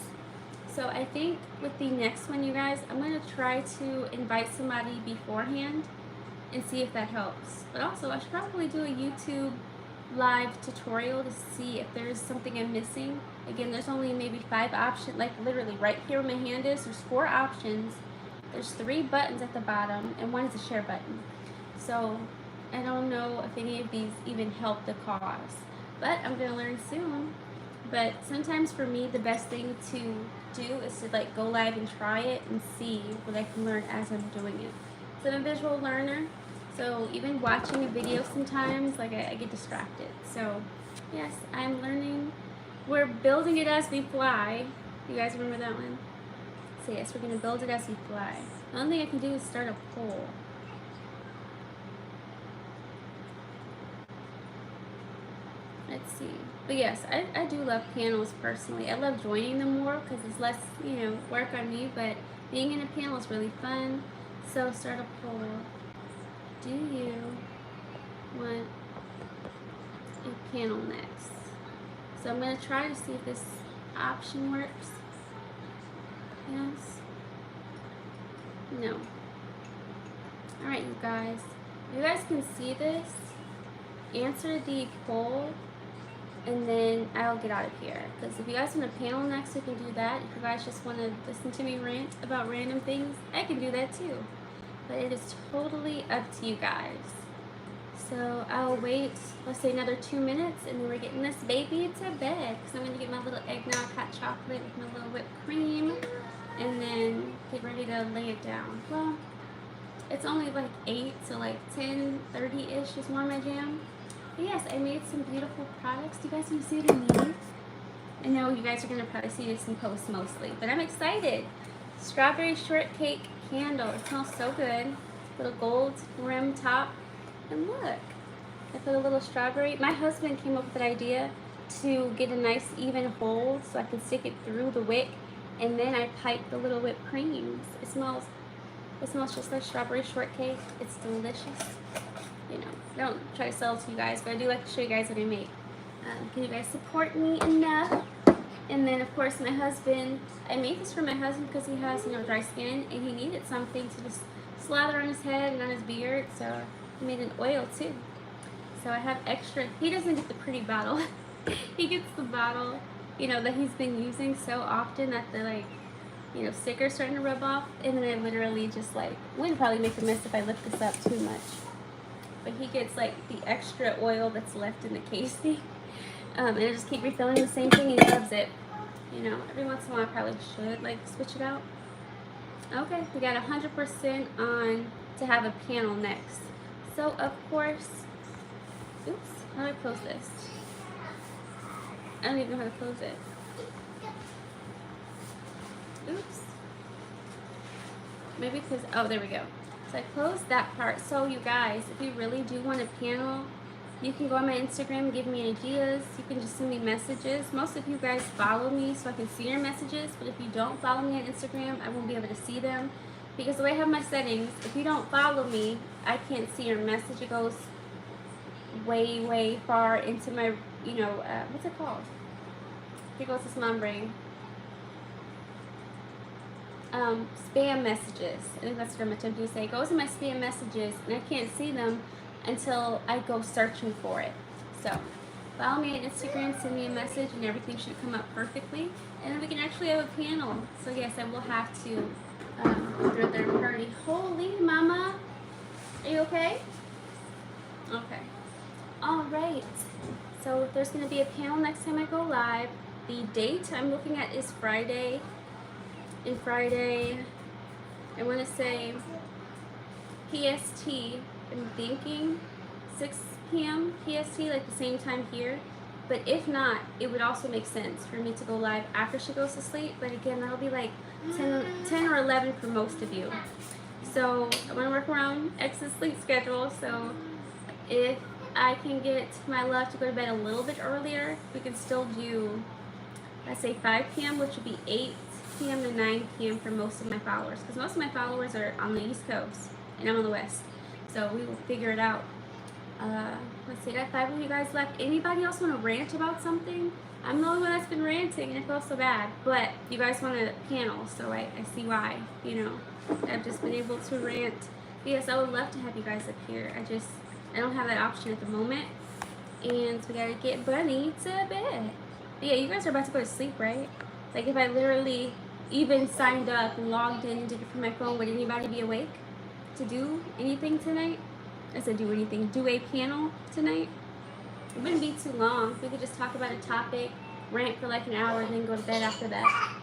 So I think with the next one, you guys, I'm going to try to invite somebody beforehand and see if that helps. But also, I should probably do a YouTube live tutorial to see if there's something I'm missing. Again, there's only maybe 5 options, like literally right here where my hand is, there's 4 options. There's 3 buttons at the bottom, and 1 is a share button. So I don't know if any of these even help the cause, but I'm going to learn soon. But sometimes for me, the best thing to do is to like go live and try it and see what I can learn as I'm doing it. So I'm a visual learner, so even watching a video sometimes, like I get distracted. So yes, I'm learning. We're building it as we fly. You guys remember that one? So yes, we're gonna build it as we fly. The only thing I can do is start a poll. Let's see. But yes, I do love panels personally. I love joining them more because it's less, you know, work on me, but being in a panel is really fun. So start a poll. Do you want a panel next? So I'm going to try to see if this option works. Yes. No. Alright, you guys. You guys can see this. Answer the poll. And then I'll get out of here. Because if you guys want a panel next, we can do that. If you guys just want to listen to me rant about random things, I can do that too. But it is totally up to you guys. So I'll wait, let's say another 2 minutes, and then we're getting this baby to bed. Because I'm going to get my little eggnog hot chocolate with my little whipped cream. And then get ready to lay it down. Well, it's only like 8, so like 10:30-ish is more my jam. But yes, I made some beautiful products. Do you guys want to see what I made? I know you guys are going to probably see this in post mostly, but I'm excited. Strawberry shortcake candle. It smells so good. Little gold rim top. And look, I put a little strawberry. My husband came up with an idea to get a nice even hold so I can stick it through the wick, and then I pipe the little whipped creams. It smells just like strawberry shortcake. It's delicious. You know, I don't try to sell it to you guys, but I do like to show you guys what I make. Can you guys support me enough? And then, of course, my husband, I made this for my husband because he has, you know, dry skin, and he needed something to just slather on his head and on his beard, so I made an oil too. So I have extra. He doesn't get the pretty bottle. He gets the bottle, you know, that he's been using so often that the, like, you know, sticker's starting to rub off, and then I literally just, like, wouldn't probably make a mess if I lift this up too much. But he gets like the extra oil that's left in the casing, and I just keep refilling the same thing, and he loves it. You know, every once in a while I probably should like switch it out. Okay, we got 100% on to have a panel next. So of course, oops, how do I close this? I don't even know how to close it. Oops. Maybe because, oh, there we go. So I closed that part. So you guys, if you really do want a panel, you can go on my Instagram, give me ideas. You can just send me messages. Most of you guys follow me so I can see your messages, but if you don't follow me on Instagram, I won't be able to see them. Because the way I have my settings, if you don't follow me, I can't see your message. It goes way, way far into my, you know, what's it called? Here goes this mom brain. Spam messages. I think that's what I'm attempting to say. It goes in my spam messages, and I can't see them until I go searching for it. So follow me on Instagram, send me a message, and everything should come up perfectly. And then we can actually have a panel. So yes, I will have to go through a third party. Holy mama, are you okay? Okay. All right. So there's going to be a panel next time I go live. The date I'm looking at is Friday. And Friday, I want to say PST, I'm thinking 6 p.m. PST, like the same time here. But if not, it would also make sense for me to go live after she goes to sleep. But again, that'll be like 10 or 11 for most of you. So I'm going to work around X's sleep schedule. So if I can get my love to go to bed a little bit earlier, we can still do, let's say 5 p.m., which would be 8 p.m. to 9 p.m. for most of my followers. Because most of my followers are on the East Coast, and I'm on the West. So we will figure it out. Let's see, I got 5 of you guys left. Anybody else want to rant about something? I'm the only one that's been ranting, and it feels so bad. But you guys want a panel, so I see why. You know, I've just been able to rant. Yes, I would love to have you guys up here. I don't have that option at the moment. And we gotta get Bunny to bed. But yeah, you guys are about to go to sleep, right? Like if I literally even signed up and logged in and did it from my phone, would anybody be awake to do anything tonight? I said do anything. Do a panel tonight. It wouldn't be too long. We could just talk about a topic, rant for like an hour, and then go to bed after that.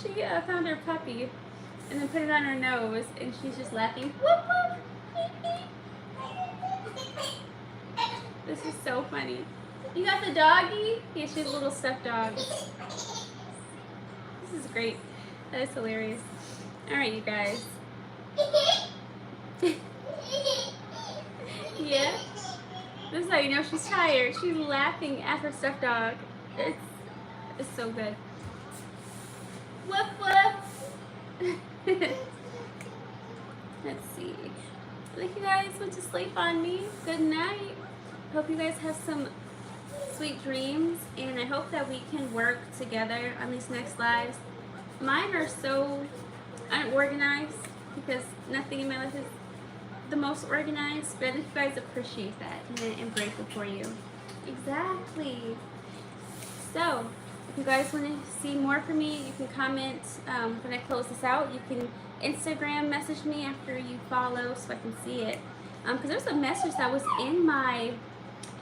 She found her puppy and then put it on her nose, and she's just laughing. Whoop, whoop. This is so funny. You got the doggy? Yeah, she's a little stuffed dog. This is great. That is hilarious. All right, you guys. Yeah? This is how you know she's tired. She's laughing at her stuffed dog. It's so good. Woof woof. Let's see. I think you guys went to sleep on me. Good night. Hope you guys have some sweet dreams, and I hope that we can work together on these next lives. Mine are so unorganized because nothing in my life is the most organized, but if you guys appreciate that and I'm grateful for you. Exactly. So if you guys want to see more from me, you can comment when I close this out. You can Instagram message me after you follow so I can see it, because there's a message that was in my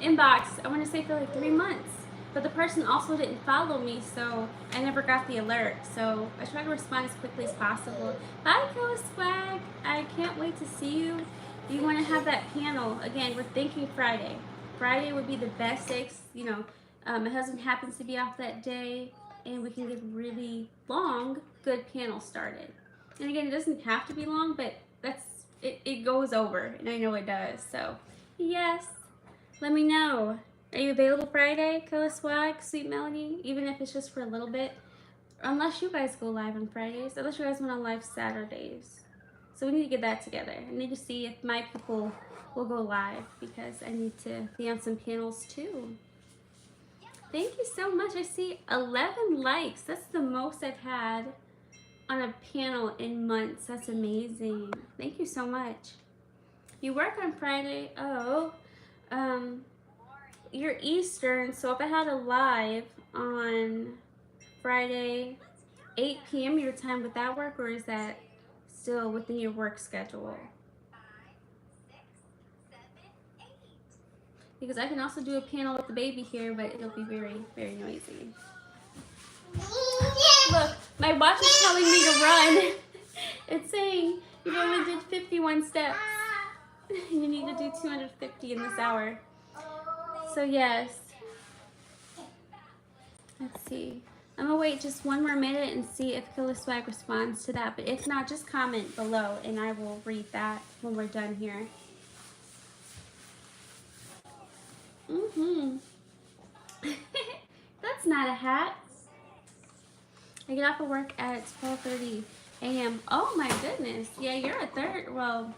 inbox, I want to say for like 3 months, but the person also didn't follow me, so I never got the alert. So I try to respond as quickly as possible. Bye, Killer Swag. I can't wait to see you. Do you want to have that panel again? We're thinking Friday. Friday would be the best day. You know, my husband happens to be off that day, and we can get really long, good panel started. And again, it doesn't have to be long, but it goes over, and I know it does. So yes. Let me know. Are you available Friday, Killer Swag, Sweet Melody? Even if it's just for a little bit. Unless you guys go live on Fridays. Unless you guys went on live Saturdays. So we need to get that together. I need to see if my people will go live, because I need to be on some panels too. Thank you so much. I see 11 likes. That's the most I've had on a panel in months. That's amazing. Thank you so much. You work on Friday? Oh. You're Eastern, so if I had a live on Friday, 8 p.m. your time, would that work, or is that still within your work schedule? Because I can also do a panel with the baby here, but it'll be very, very noisy. Look, my watch is telling me to run. It's saying you've only did 51 steps. You need to do 250 in this hour. So yes, let's see. I'm gonna wait just one more minute and see if Killer Swag responds to that. But if not, just comment below and I will read that when we're done here. That's not a hat. I get off of work at 12:30 a.m. Oh my goodness. Yeah, you're a third. Well,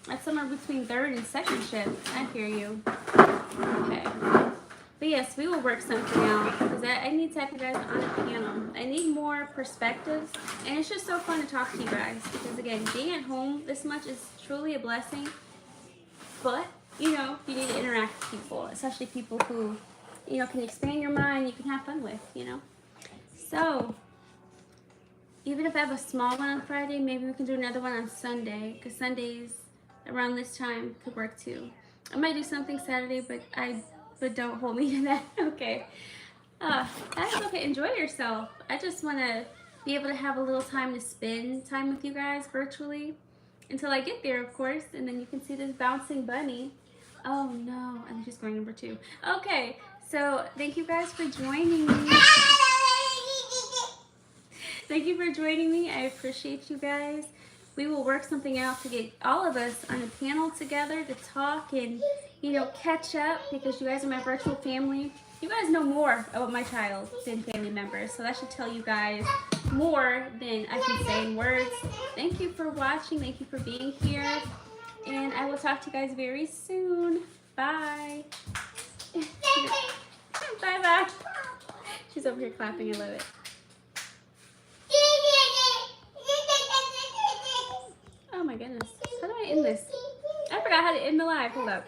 that's somewhere between third and second shift. I hear you. Okay. But yes, we will work something out, because I need to have you guys on a panel. I need more perspectives, and it's just so fun to talk to you guys, because again, being at home this much is truly a blessing. But you know, you need to interact with people, especially people who, you know, can expand your mind, you can have fun with, you know. So even if I have a small one on Friday, maybe we can do another one on Sunday, because Sundays around this time could work too. I might do something Saturday, but don't hold me to that. Okay. That's okay. Enjoy yourself. I just want to be able to have a little time to spend time with you guys virtually until I get there, of course. And then you can see this bouncing bunny. Oh no, I'm just going number 2. Okay, so thank you guys for joining me. Thank you for joining me. I appreciate you guys. We will work something out to get all of us on a panel together to talk and, you know, catch up, because you guys are my virtual family. You guys know more about my child than family members, so that should tell you guys more than I can say in words. Thank you for watching. Thank you for being here. And I will talk to you guys very soon. Bye. Bye-bye. She's over here clapping. I love it. Oh my goodness. How do I end this? I forgot how to end the live. Hold up.